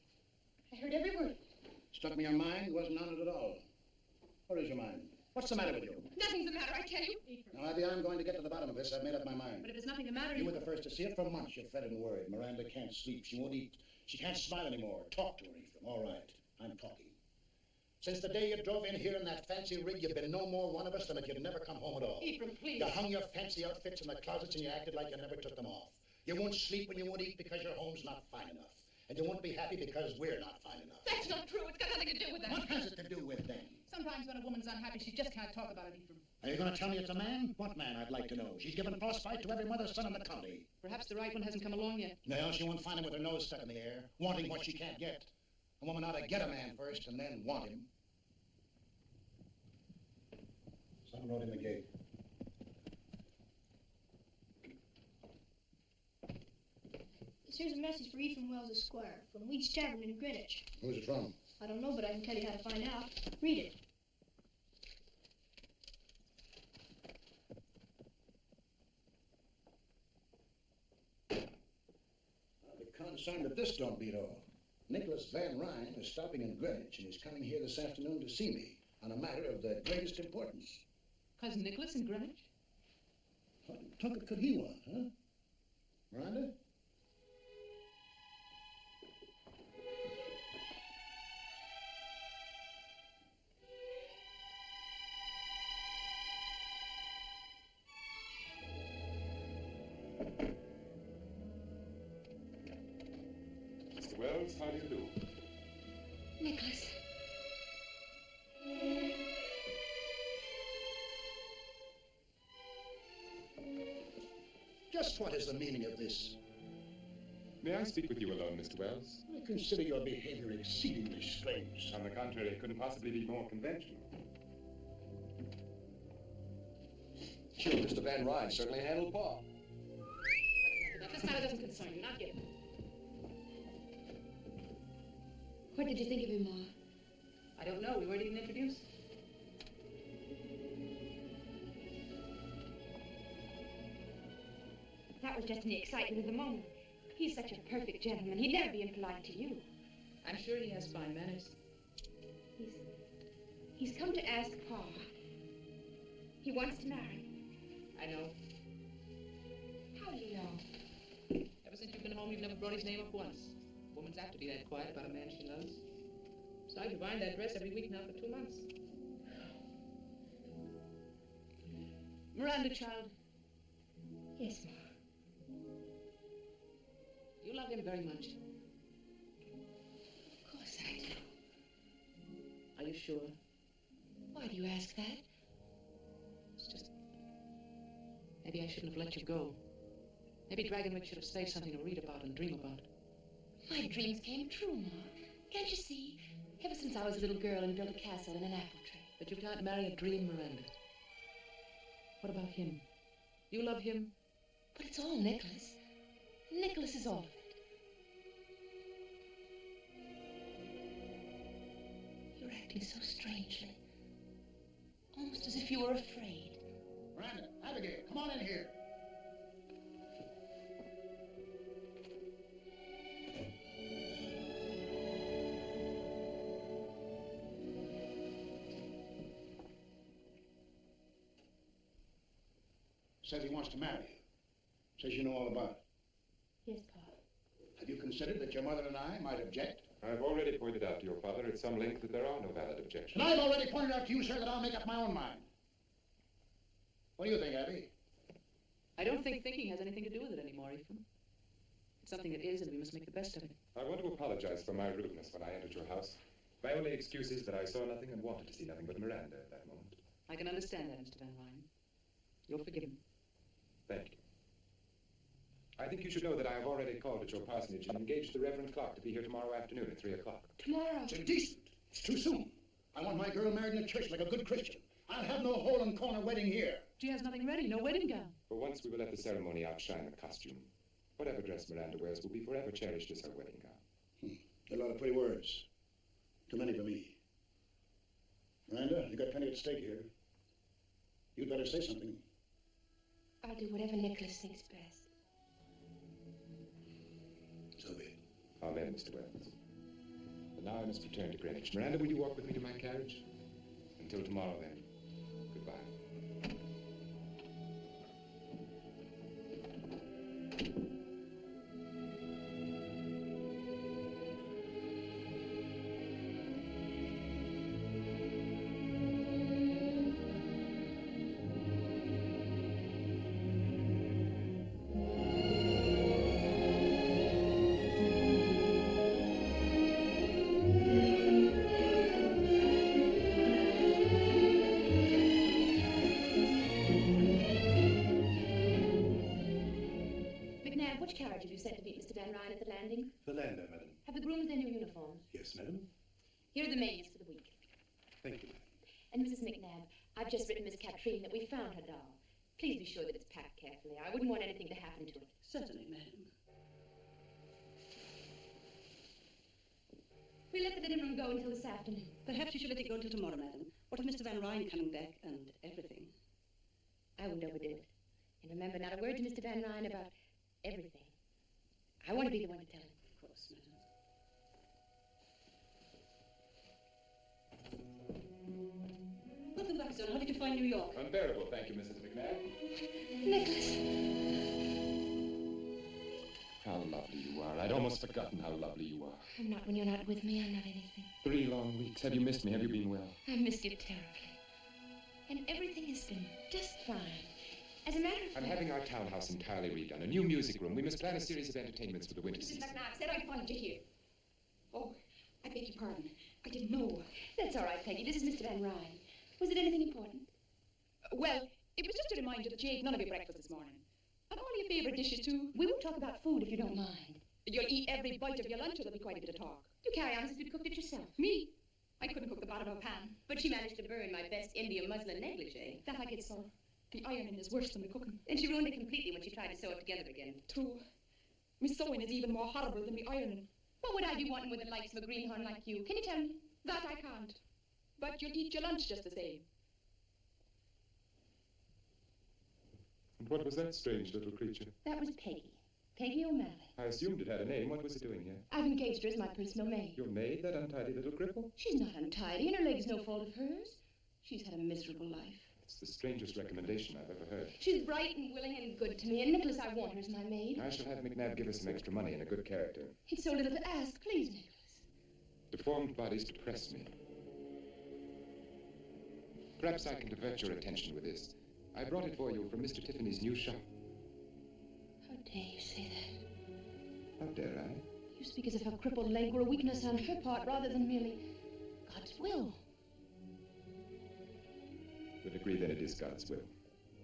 I heard every word. Struck me your mind wasn't on it at all. Where is your mind? What's the matter with you? Nothing's the matter, I tell you. Now, Abby, I'm going to get to the bottom of this. I've made up my mind. But if there's nothing the matter... You were the first to see it. For months you've fretted and worried. Miranda can't sleep. She won't eat. She can't smile anymore. Talk to her, Ephraim. All right. I'm talking. Since the day you drove in here in that fancy rig, you've been no more one of us than if you'd never come home at all. Ephraim, please. You hung your fancy outfits in the closets and you acted like you never took them off. You won't sleep when you won't eat because your home's not fine enough. And you won't be happy because we're not fine enough. That's not true. It's got nothing to do with that. What has it to do with then? Sometimes when a woman's unhappy, she just can't talk about it, Ephraim. Are you going to tell me it's a man? What man, I'd like to know? She's given frostbite to every mother's son in the county. Perhaps the right one hasn't come along yet. No, she won't find him with her nose stuck in the air, wanting what she can't get. A woman ought to get a man first and then want him. Someone rode in the gate. Here's a message for Ephraim Wells, Esquire, from Weed's Tavern in Greenwich. Who's it from? I don't know, but I can tell you how to find out. Read it. I'll be concerned if this don't beat all. Nicholas Van Ryn is stopping in Greenwich and he's coming here this afternoon to see me on a matter of the greatest importance. Cousin Nicholas in Greenwich? What tucket could he want, huh? Miranda? Wells, how do you do? Nicholas. Just what is the meaning of this? May I speak with you alone, Mr. Wells? I consider your behavior exceedingly strange. On the contrary, it couldn't possibly be more conventional. Sure, Mr. Van Ryn certainly handled Pa. This matter doesn't concern you, not yet. What did you think of him, Ma? I don't know. We weren't even introduced. That was just in the excitement of the moment. He's such a perfect gentleman. He'd never be impolite to you. I'm sure he has fine manners. He's come to ask Pa. He wants to marry. I know. How do you know? Ever since you've been home, you've never brought his name up once. A woman's apt to be that quiet about a man she loves. Besides, you're buying that dress every week now for 2 months. Miranda, child. Yes, Ma. You love him very much. Of course I do. Are you sure? Why do you ask that? It's just... Maybe I shouldn't have let you go. Maybe Dragonwyck should have stayed something to read about and dream about. My dreams came true, Ma. Can't you see? Ever since I was a little girl and built a castle in an apple tree. But you can't marry a dream, Miranda. What about him? You love him? But it's all Nicholas. Nicholas is all of it. You're acting so strangely. Almost as if you were afraid. Miranda, Abigail, come on in here. Says he wants to marry you. Says you know all about it. Yes, Pa. Have you considered that your mother and I might object? I've already pointed out to your father at some length that there are no valid objections. And I've already pointed out to you, sir, that I'll make up my own mind. What do you think, Abby? I don't think thinking has anything to do with it anymore, Ephraim. It's something that is, and we must make the best of it. I want to apologize for my rudeness when I entered your house. My only excuse is that I saw nothing and wanted to see nothing but Miranda at that moment. I can understand that, Mr. Van Ryn. You're forgiven. Thank you. I think you should know that I have already called at your parsonage and engaged the Reverend Clark to be here tomorrow afternoon at 3 o'clock. Tomorrow? It's indecent. It's too soon. I want my girl married in a church like a good Christian. I'll have no hole-and-corner wedding here. She has nothing ready, no wedding gown. For once, we will let the ceremony outshine the costume. Whatever dress Miranda wears will be forever cherished as her wedding gown. A lot of pretty words. Too many for me. Miranda, you got plenty at stake here. You'd better say something. I'll do whatever Nicholas thinks best. So be it. Amen, Mr. Wells. But now I must return to Greenwich. Miranda, will you walk with me to my carriage? Until tomorrow, then. Goodbye. Which carriage have you sent to meet Mr. Van Ryn at the landing? The lander, madam. Have the grooms their new uniforms? Yes, madam. Here are the menus for the week. Thank you, madam. And Mrs. McNabb, I've just written Miss Katrine that we found her doll. Please be sure that it's packed carefully. I wouldn't want anything to happen to it. Certainly, madam. We'll let the dinner room go until this afternoon. Perhaps you should let it go until tomorrow, madam. What with Mr. Van Ryn coming back and everything? I wouldn't overdo it. And remember, not a word to Mr. Van Ryn about everything. I want to be the one to tell him. Of course, madam. Welcome back, son. How did you find New York? Unbearable, thank you, Mrs. McNabb. Nicholas. How lovely you are. I'd almost forgotten how lovely you are. I'm not when you're not with me. I'm not anything. 3 long weeks. Have you missed me? Have you been well? I missed you terribly. And everything has been just fine. As a matter of fact... I'm having our townhouse entirely redone. A new music room. We must plan a series of entertainments for the winter Mrs. season. McNabb said I'd find you here. Oh, I beg your pardon. I didn't know. That's all right, Peggy. This is Mr. Van Ryn. Was it anything important? Well, it was just a reminder that you ate none of your breakfast this morning. And all your favorite dishes, too. We won't talk about food if you don't mind. You'll eat every bite of your lunch, or there'll be quite a bit of talk. You carry on as if you'd cooked it yourself. Me? I couldn't cook the bottom of a pan. But she managed to burn my best India muslin negligee. That I get so. The ironing is worse than the cooking. And she ruined it completely when she tried to sew it together again. True. Me sewing is even more horrible than me ironing. What would I be wanting with the likes of a greenhorn like you? Can you tell me? That I can't. But you'll eat your lunch just the same. And what was that strange little creature? That was Peggy. Peggy O'Malley. I assumed it had a name. What was it doing here? I've engaged her as my personal maid. Your maid, that untidy little cripple? She's not untidy, and her leg's no fault of hers. She's had a miserable life. It's the strangest recommendation I've ever heard. She's bright and willing and good to me, and Nicholas, I want her as my maid. I shall have McNabb give us some extra money and a good character. It's so little to ask. Please, Nicholas. Deformed bodies depress me. Perhaps I can divert your attention with this. I brought it for you from Mr. Tiffany's new shop. How dare you say that? How dare I? You speak as if her crippled leg were a weakness on her part rather than merely God's will. We'll agree that it is God's will.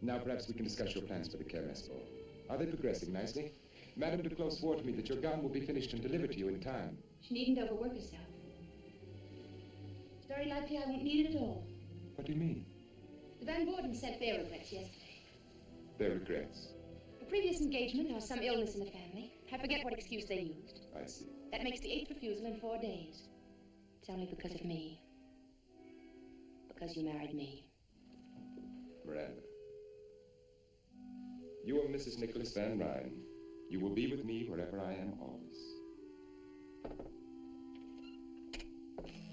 Now perhaps we can discuss your plans for the Kermesse ball. Are they progressing nicely? Madame Duclos swore to me that your gown will be finished and delivered to you in time. She needn't overwork herself. It's very likely I won't need it at all. What do you mean? The Van Borden sent their regrets yesterday. Their regrets? A previous engagement or some illness in the family. I forget what excuse they used. I see. That makes the 8th refusal in 4 days. It's only because of me. Because you married me. Miranda. You are Mrs. Nicholas Van Ryn. You will be with me wherever I am always.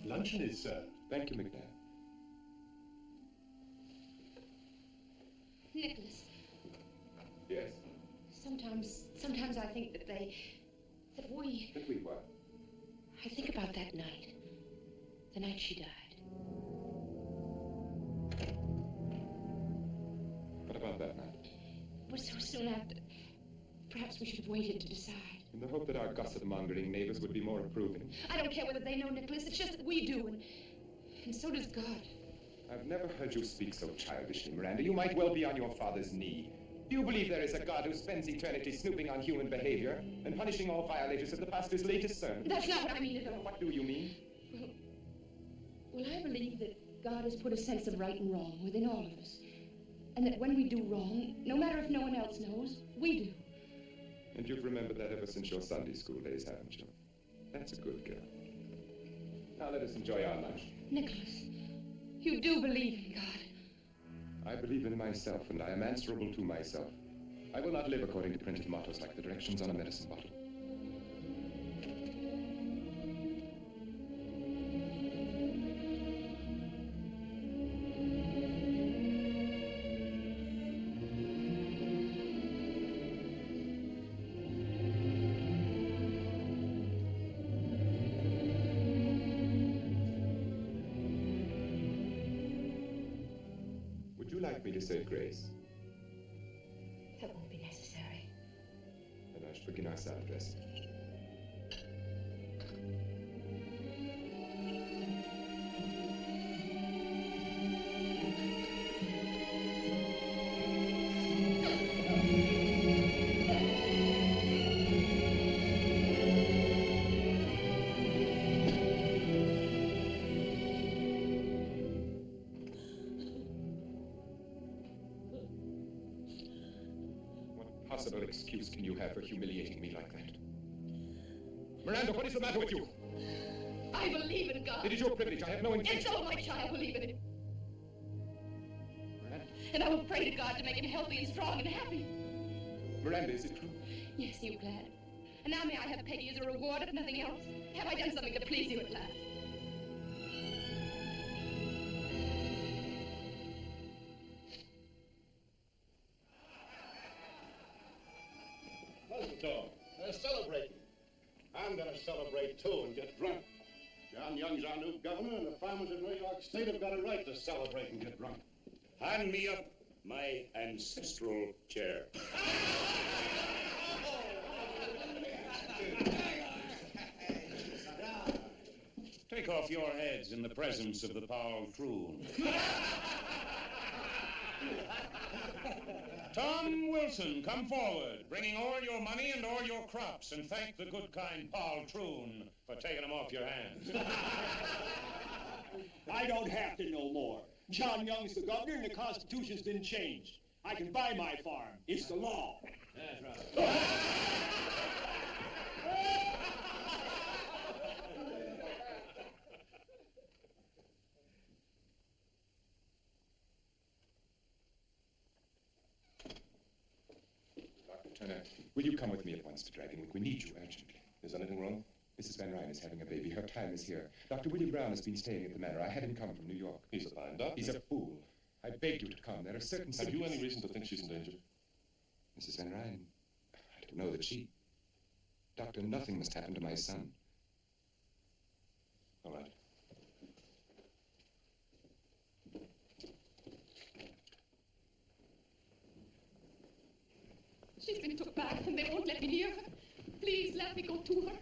Luncheon is served. Thank you, McNabb. Nicholas. Yes? Sometimes I think that we... That we what? I think about that night. The night she died. What about that night? It was so soon after. Perhaps we should have waited to decide. In the hope that our gossip-mongering neighbors would be more approving. I don't care whether they know, Nicholas. It's just that we do, and so does God. I've never heard you speak so childishly, Miranda. You might well be on your father's knee. Do you believe there is a God who spends eternity snooping on human behavior and punishing all violators of the pastor's latest sermon? That's not what I mean at all. What do you mean? Well, I believe that God has put a sense of right and wrong within all of us. And that when we do wrong, no matter if no one else knows, we do. And you've remembered that ever since your Sunday school days, haven't you? That's a good girl. Now let us enjoy our lunch. Nicholas, you do believe in God. I believe in myself, and I am answerable to myself. I will not live according to printed mottos like the directions on a medicine bottle. To say grace. That won't be necessary. Then I shall begin our salad dressing. What excuse can you have for humiliating me like that? Miranda, what is the matter with you? I believe in God. It is your privilege. I have no intention. And so my child believe in him. Miranda? And I will pray to God to make him healthy and strong and happy. Miranda, is it true? Yes, you glad. And now may I have Peggy as a reward, if nothing else? Have I done something to please you at last? They're celebrating. I'm going to celebrate too and get drunk. John Young's our new governor, and the farmers in New York State have got a right to celebrate and get drunk. Hand me up my ancestral chair. Take off your heads in the presence of the Paul Troon. Tom Wilson, come forward, bringing all your money and all your crops, and thank the good kind Paul Troon for taking them off your hands. I don't have to know more. John Young's the governor, and the Constitution's been changed. I can buy my farm. It's the law. That's right. Turner, will you come with me at once to Dragonwyck? We need you urgently. Is anything wrong? Mrs. Van Ryn is having a baby. Her time is here. Dr. William Brown has been staying at the manor. I had him come from New York. He's a fine doctor. He's a fool. I begged you to come. There are certain Have you any reason to think she's in danger? Mrs. Van Ryn, I don't know that she... Doctor, nothing must happen to my son. All right. She's been took back and they won't let me near her. Please let me go to her.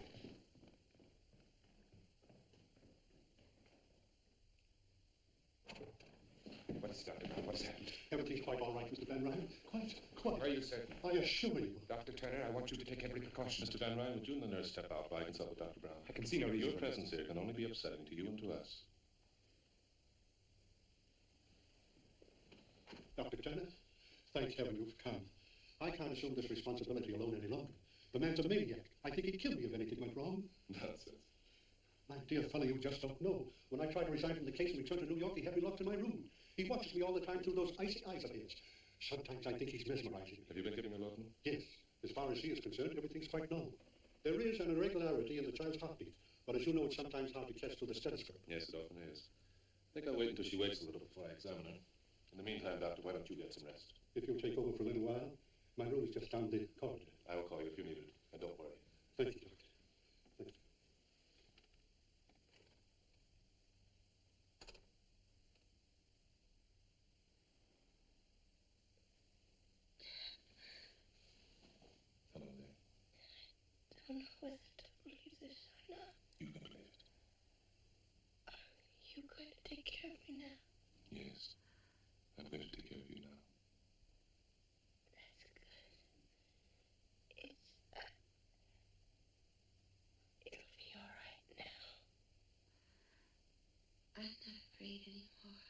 What's Dr. Brown? What's happened? Everything's quite all right, Mr. Van Ryn. Quite. Are you certain? I assure you. Dr. Turner, I want you to take every precaution. Mr. Van Ryn, would you and the nurse step out while I consult with Dr. Brown? I can see no reason. Your presence here can only be upsetting to you and to us. Dr. Turner, thank heaven you've come. I can't assume this responsibility alone any longer. The man's a maniac. I think he'd kill me if anything went wrong. Nonsense. My dear fellow, you just don't know. When I tried to resign from the case and return to New York, he had me locked in my room. He watches me all the time through those icy eyes of his. Sometimes I think he's mesmerizing. Have you been giving her laudanum? Yes. As far as she is concerned, everything's quite normal. There is an irregularity in the child's heartbeat, but as you know, it's sometimes hard to catch through the stethoscope. Yes, it often is. I think I'll wait until she wakes a little before I examine her. In the meantime, Doctor, why don't you get some rest? If you'll take over for a little while, my room is just down the corridor. I will call you if you need it, and don't worry. Thank you, Doctor. Thank you. Hello there. I don't know whether to believe this or not. You can believe it. Are you going to take care of me now? Yes. I'm going to take care of you now. That's good. It'll be all right now. I'm not afraid anymore.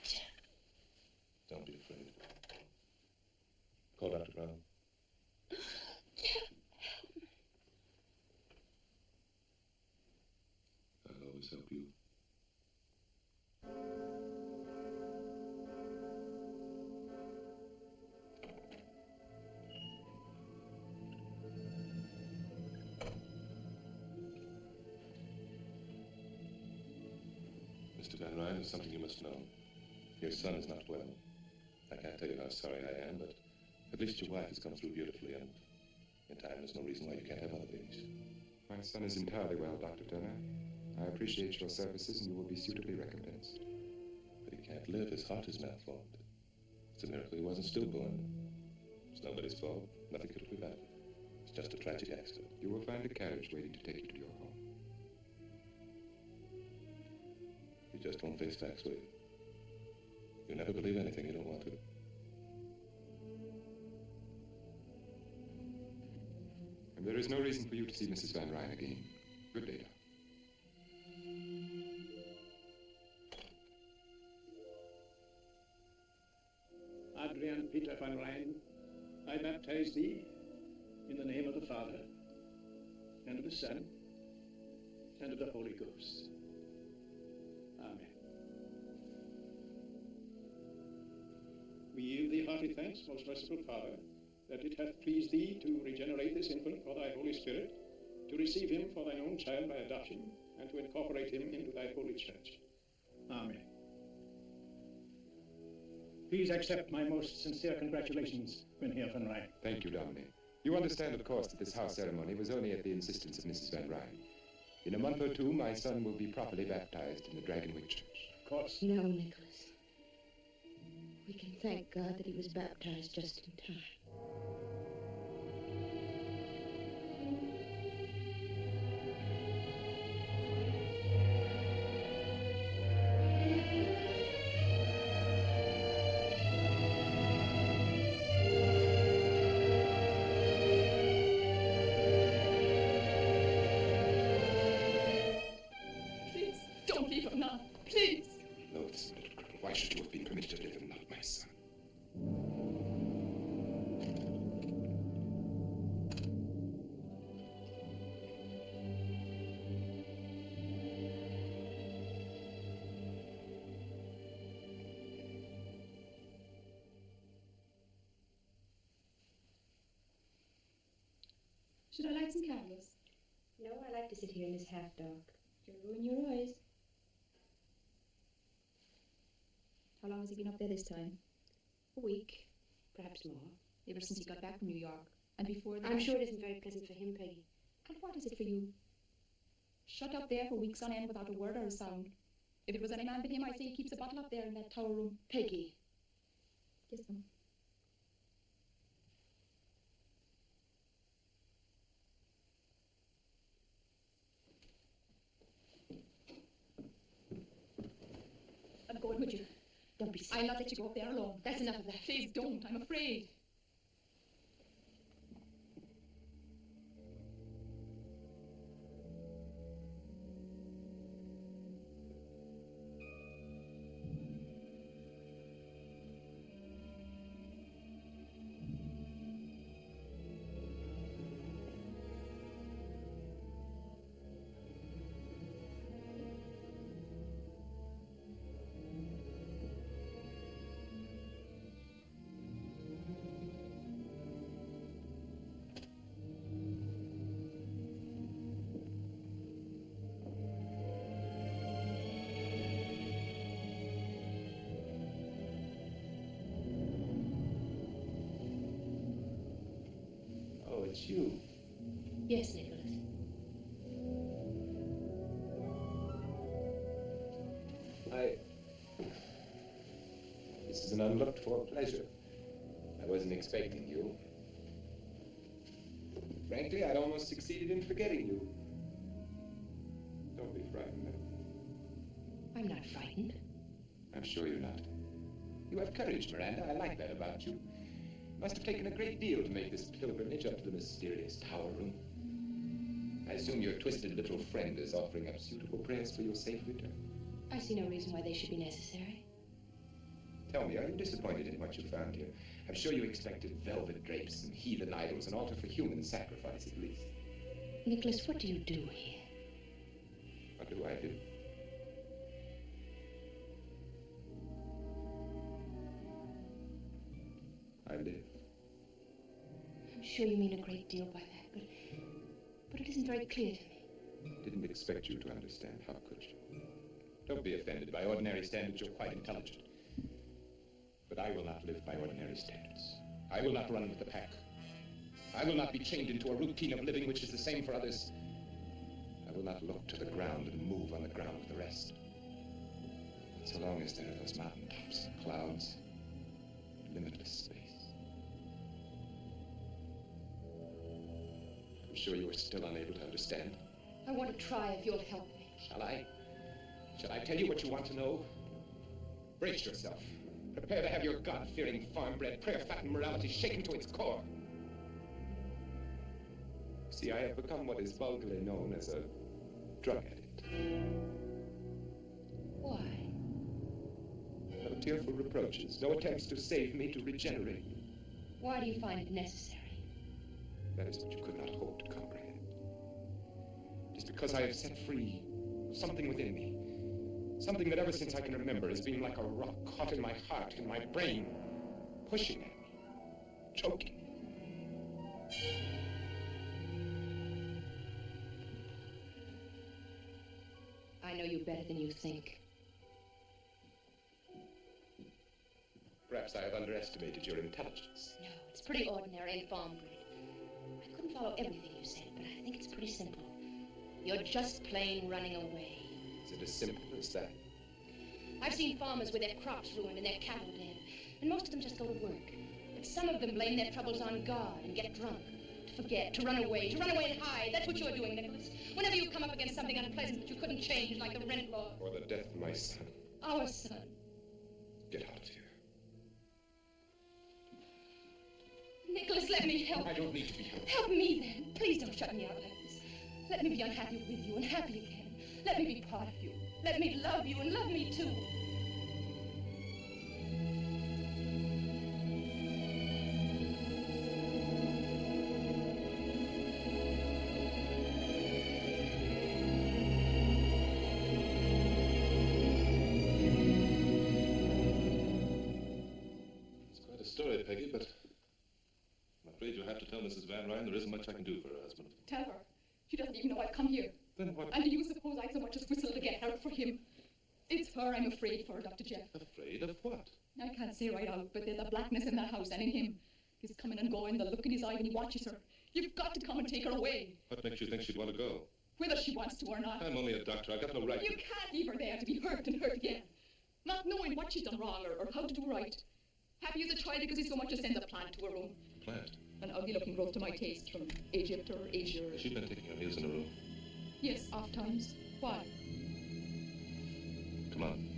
Jack. Don't be afraid. Call Dr. Brown. Jack, help me. I'll always help you. Mr. Van Ryn, there's something you must know. Your son is not well. I can't tell you how sorry I am, but at least your wife has come through beautifully, and in time there's no reason why you can't have other babies. My son is entirely well, Dr. Turner. I appreciate your services, and you will be suitably recompensed. But he can't live. His heart is malformed. It's a miracle he wasn't stillborn. It's nobody's fault. Nothing could have prevented it. It's just a tragic accident. You will find a carriage waiting to take you to your home. You just won't face facts, will you? You never believe anything you don't want to. And there is no reason for you to see Mrs. Van Ryn again. Good day, Doctor. Adrian Peter Van Ryn, I baptize thee in the name of the Father, and of the Son, and of the Holy Ghost. Amen. We yield thee hearty thanks, most merciful Father, that it hath pleased thee to regenerate this infant for thy Holy Spirit, to receive him for thine own child by adoption, and to incorporate him into thy holy church. Amen. Please accept my most sincere congratulations, Mynheer Van Ryn. Thank you, Dominic. You understand, of course, that this house ceremony was only at the insistence of Mrs. Van Ryn. In a month or two, my son will be properly baptized in the Dragonwyck Church. Of course. No, Nicholas. We can thank God that he was baptized just in time. Should I light some candles? No, I like to sit here in this half-dark. You'll ruin your eyes. How long has he been up there this time? A week, perhaps more. Ever since he got back from New York. And before that... I'm sure it isn't very pleasant for him, Peggy. And what is it for you? Shut up there for weeks on end without a word or a sound. If it was any man but him, I'd say he keeps a bottle up there in that tower room. Peggy. Yes, ma'am. I'm going with you. Don't be silly. I'll not let you go up there alone. That's enough of that. Please don't. I'm afraid. It's you. Yes, Nicholas. This is an unlooked-for pleasure. I wasn't expecting you. Frankly, I'd almost succeeded in forgetting you. Don't be frightened. I'm not frightened. I'm sure you're not. You have courage, Miranda. I like that about you. Must have taken a great deal to make this pilgrimage up to the mysterious tower room. I assume your twisted little friend is offering up suitable prayers for your safe return. I see no reason why they should be necessary. Tell me, are you disappointed in what you found here? I'm sure you expected velvet drapes and heathen idols, an altar for human sacrifice, at least. Nicholas, what do you do here? What do I do? I live. I'm sure you mean a great deal by that, but it isn't very clear to me. Didn't expect you to understand. How could you? Don't be offended. By ordinary standards, you're quite intelligent. But I will not live by ordinary standards. I will not run with the pack. I will not be chained into a routine of living which is the same for others. I will not look to the ground and move on the ground with the rest. So long as there are those mountaintops and clouds, limitless space. I'm sure you are still unable to understand. I want to try if you'll help me. Shall I? Shall I tell you what you want to know? Brace yourself. Prepare to have your God-fearing, farm-bred, prayer-fattened morality shaken to its core. See, I have become what is vulgarly known as a drug addict. Why? No tearful reproaches, no attempts to save me, to regenerate me. Why do you find it necessary? That is what you could not hope to comprehend. It is because I have set free something within me. Something that ever since I can remember has been like a rock caught in my heart, in my brain, pushing at me, choking. I know you better than you think. Perhaps I have underestimated your intelligence. No, it's pretty ordinary and farm-bred. I couldn't follow everything you said, but I think it's pretty simple. You're just plain running away. Is it as simple as that? I've seen farmers with their crops ruined and their cattle dead, and most of them just go to work. But some of them blame their troubles on God and get drunk, to forget, to run away and hide. That's what you're doing, Nicholas. Whenever you come up against something unpleasant that you couldn't change, like the rent law. Or the death of my son. Our son. Get out of here. Nicholas, let me help. I don't need to be helped. Help me, then. Please don't shut me out like this. Let me be unhappy with you and happy again. Let me be part of you. Let me love you and love me too. It's quite a story, Peggy, but afraid you'll have to tell Mrs. Van Ryn there isn't much I can do for her husband. Tell her. She doesn't even know I've come here. Then what? And do you suppose I'd so much as whistle to get help for him? It's her I'm afraid for, Dr. Jeff. Afraid of what? I can't say right out, but there's a blackness in that house and in him. His coming and going, the look in his eye when he watches her. You've got to come and take her away. What makes you think she'd want to go? Whether she wants to or not. I'm only a doctor. I've got no right. You can't leave her there to be hurt and hurt again. Not knowing what she's done wrong or how to do right. Happy as a child because he's so much as sends a plant to her room. Plant? An ugly looking growth to my taste from Egypt or Asia. She's been taking her meals in her room. Yes, oft times. Why? Come on.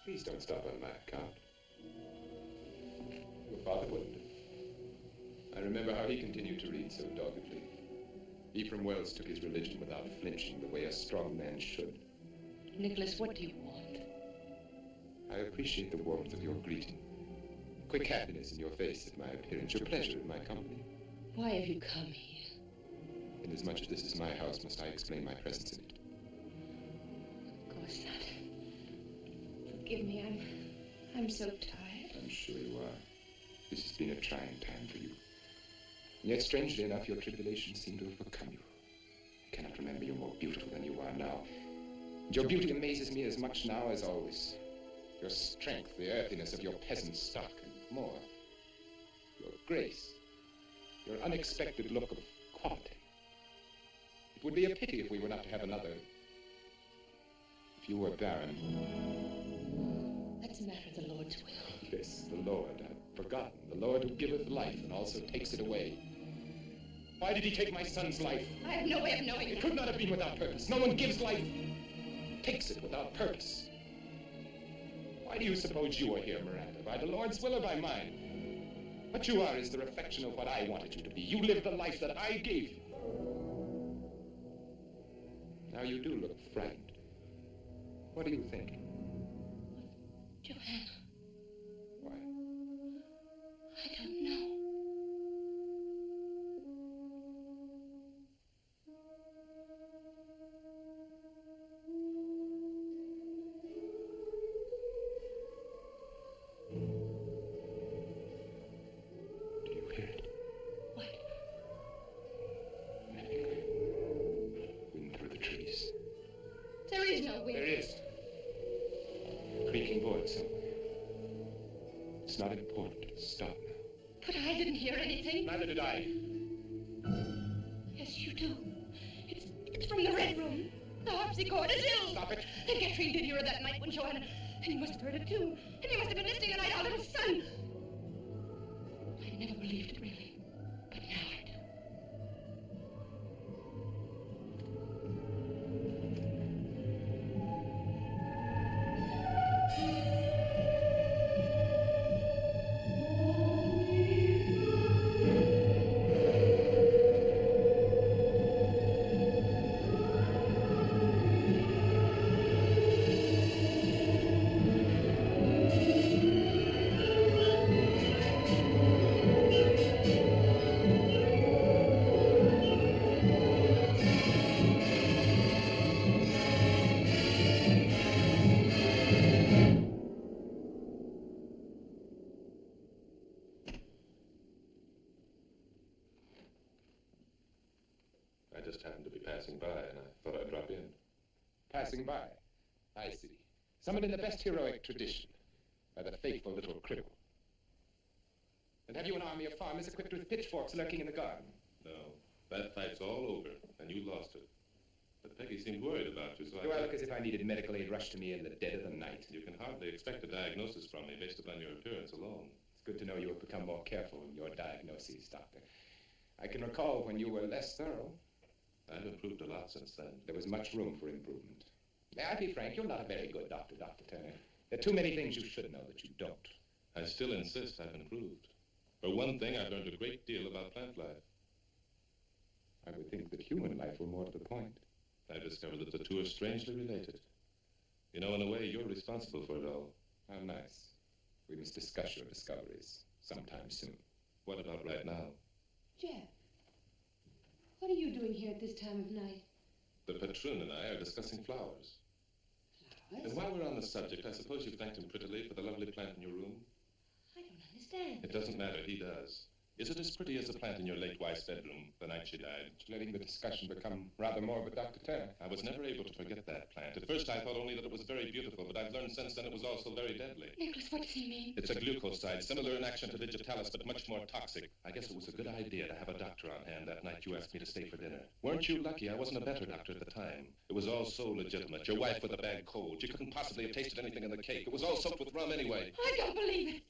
Please don't stop on my account. Your father wouldn't. I remember how he continued to read so doggedly. Ephraim Wells took his religion without flinching, the way a strong man should. Nicholas, what do you want? I appreciate the warmth of your greeting. Quick happiness in your face at my appearance, your pleasure in my company. Why have you come here? Inasmuch as this is my house, must I explain my presence in it? Of course not. Forgive me, I'm so tired. I'm sure you are. This has been a trying time for you. And yet, strangely enough, your tribulations seem to have become you. I cannot remember you more beautiful than you are now. And your beauty amazes me as much now as always. Your strength, the earthiness of your peasant stock, and more. Your grace, your unexpected look of quality. It would be a pity if we were not to have another. If you were barren. That's a matter of the Lord's will. Yes, the Lord. I've forgotten. The Lord who giveth life and also takes it away. Why did he take my son's life? I have no way of knowing. It could not have been without purpose. No one gives life, takes it without purpose. Why do you suppose you are here, Miranda? By the Lord's will or by mine? What you are is the reflection of what I wanted you to be. You live the life that I gave you. Now you do look frightened. What are you thinking? Joanna. Why? I don't know. Do you hear it? What? Nothing. Wind through the trees. There is no wind. There is. Creaking board somewhere. It's not important. Stop now. But I didn't hear anything. Neither did I. Yes, you do. It's from the Red Room. The harpsichord is ill. Stop it. And Catherine did hear it that night when Joanna... And he must have heard it too. And he must have been listening the night our little son... I never believed it, really. But now I do. I just happened to be passing by, and I thought I'd drop in. Passing by. I see. Summoned in the best heroic tradition by the faithful little cripple. And have you an army of farmers equipped with pitchforks lurking in the garden? No. That fight's all over, and you lost it. But Peggy seemed worried about you, so Do I look as if I needed medical aid rushed to me in the dead of the night? You can hardly expect a diagnosis from me based upon your appearance alone. It's good to know you have become more careful in your diagnoses, Doctor. I can recall when you were less thorough. I've improved a lot since then. There was much room for improvement. May I be frank? You're not a very good doctor, Dr. Turner. There are too many things you should know that you don't. I still insist I've improved. For one thing, I've learned a great deal about plant life. I would think that human life were more to the point. I've discovered that the two are strangely related. You know, in a way, you're responsible for it all. How nice. We must discuss your discoveries sometime soon. What about right now? Jeff, what are you doing here at this time of night? The patroon and I are discussing flowers. Flowers? And while we're on the subject, I suppose you thanked him prettily for the lovely plant in your room? I don't understand. It doesn't matter, he does. Is it as pretty as the plant in your late wife's bedroom the night she died? It's letting the discussion become rather morbid, Dr. Turner. I was never able to forget that plant. At first I thought only that it was very beautiful, but I've learned since then it was also very deadly. Nicholas, what does he mean? It's a glucoside, similar in action to digitalis, but much more toxic. I guess it was a good idea to have a doctor on hand that night you asked me to stay for dinner. Weren't you lucky I wasn't a better doctor at the time? It was all so legitimate. Your wife with a bad cold. You couldn't possibly have tasted anything in the cake. It was all soaked with rum anyway. I don't believe it.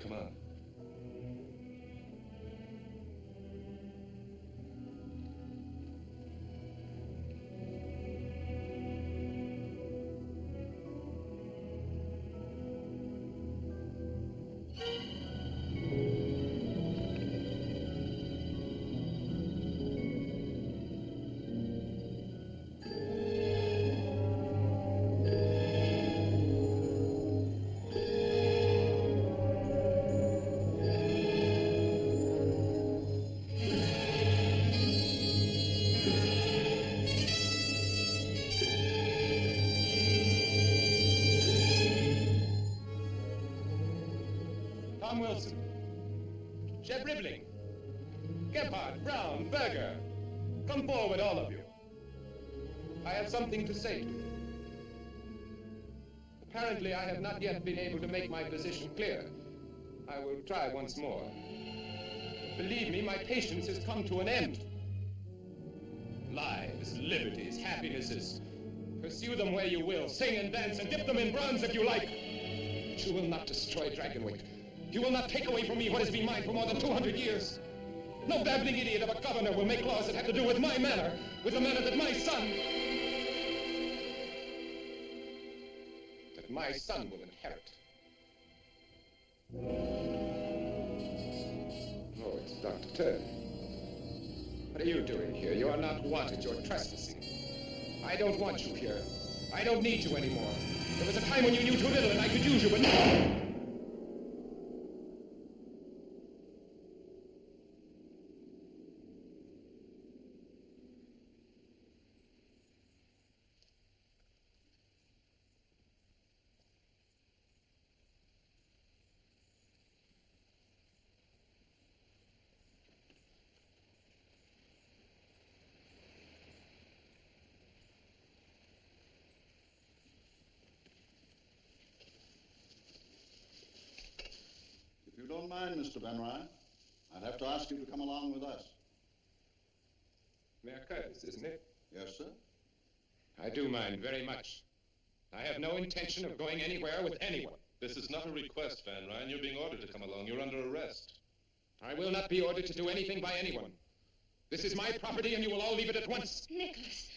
Come on. Wilson, Jeb Ribling, Gephardt, Brown, Berger, come forward, all of you. I have something to say to you. Apparently, I have not yet been able to make my position clear. I will try once more. Believe me, my patience has come to an end. Lives, liberties, happinesses. Pursue them where you will. Sing and dance and dip them in bronze if you like. But you will not destroy Dragonwyck. You will not take away from me what has been mine for more than 200 years. No babbling idiot of a governor will make laws that have to do with my manor, with the manor that my son will inherit. Oh, it's Dr. Turner. What are you doing here? You are not wanted. You're trespassing. I don't want you here. I don't need you anymore. There was a time when you knew too little and I could use you, but now... If you don't mind, Mr. Van Ryn, I'd have to ask you to come along with us. Mayor Curtis, isn't it? Yes, sir. I do mind very much. I have no intention of going anywhere with anyone. This is not a request, Van Ryn. You're being ordered to come along. You're under arrest. I will not be ordered to do anything by anyone. This is my property, and you will all leave it at once. Nicholas,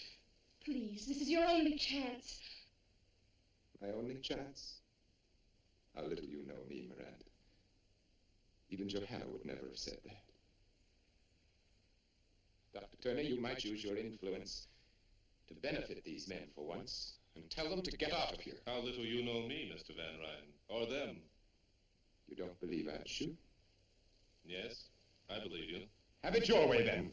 please, this is your only chance. My only chance? How little you know me, Miranda. Even Johanna would never have said that. Dr. Turner, you might use your influence to benefit these men for once and tell them to get out of here. How little you know me, Mr. Van Ryn, or them. You don't believe I'd shoot? Yes, I believe you. Have it your way, then.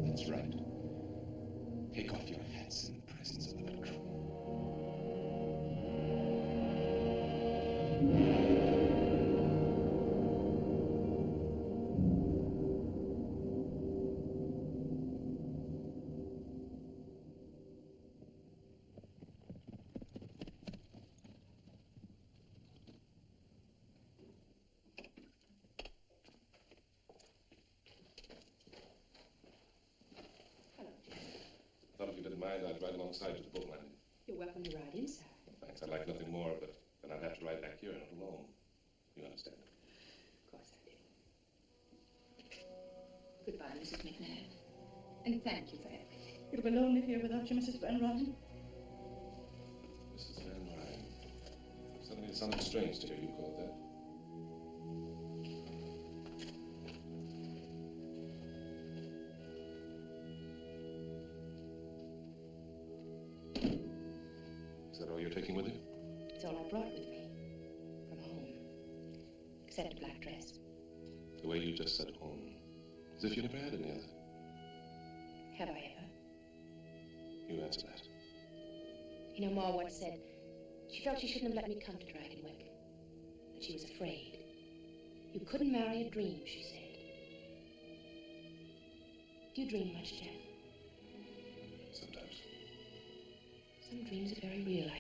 That's right. Take off your hats in the presence of the patrol. I thought if you didn't mind, I'd ride alongside you to the boat landing. You're welcome to ride in, sir. Thanks, I'd like nothing more, but then I'd have to ride back here not alone. You understand? Of course I do. Goodbye, Mrs. McNabb. And thank you for everything. You'll be lonely here without you, Mrs. Van Ryan. Mrs. Van Ryan. Suddenly it sounded strange to hear you called that. Is that all you're taking with you? It's all I brought with me. From home. Except a black dress. The way you just said home. As if you never had any other. Have I ever? You answer that. You know, Ma once said she felt she shouldn't have let me come to Dragonwyck. That she was afraid. You couldn't marry a dream, she said. Do you dream much, Jeff? Sometimes. Some dreams are very real.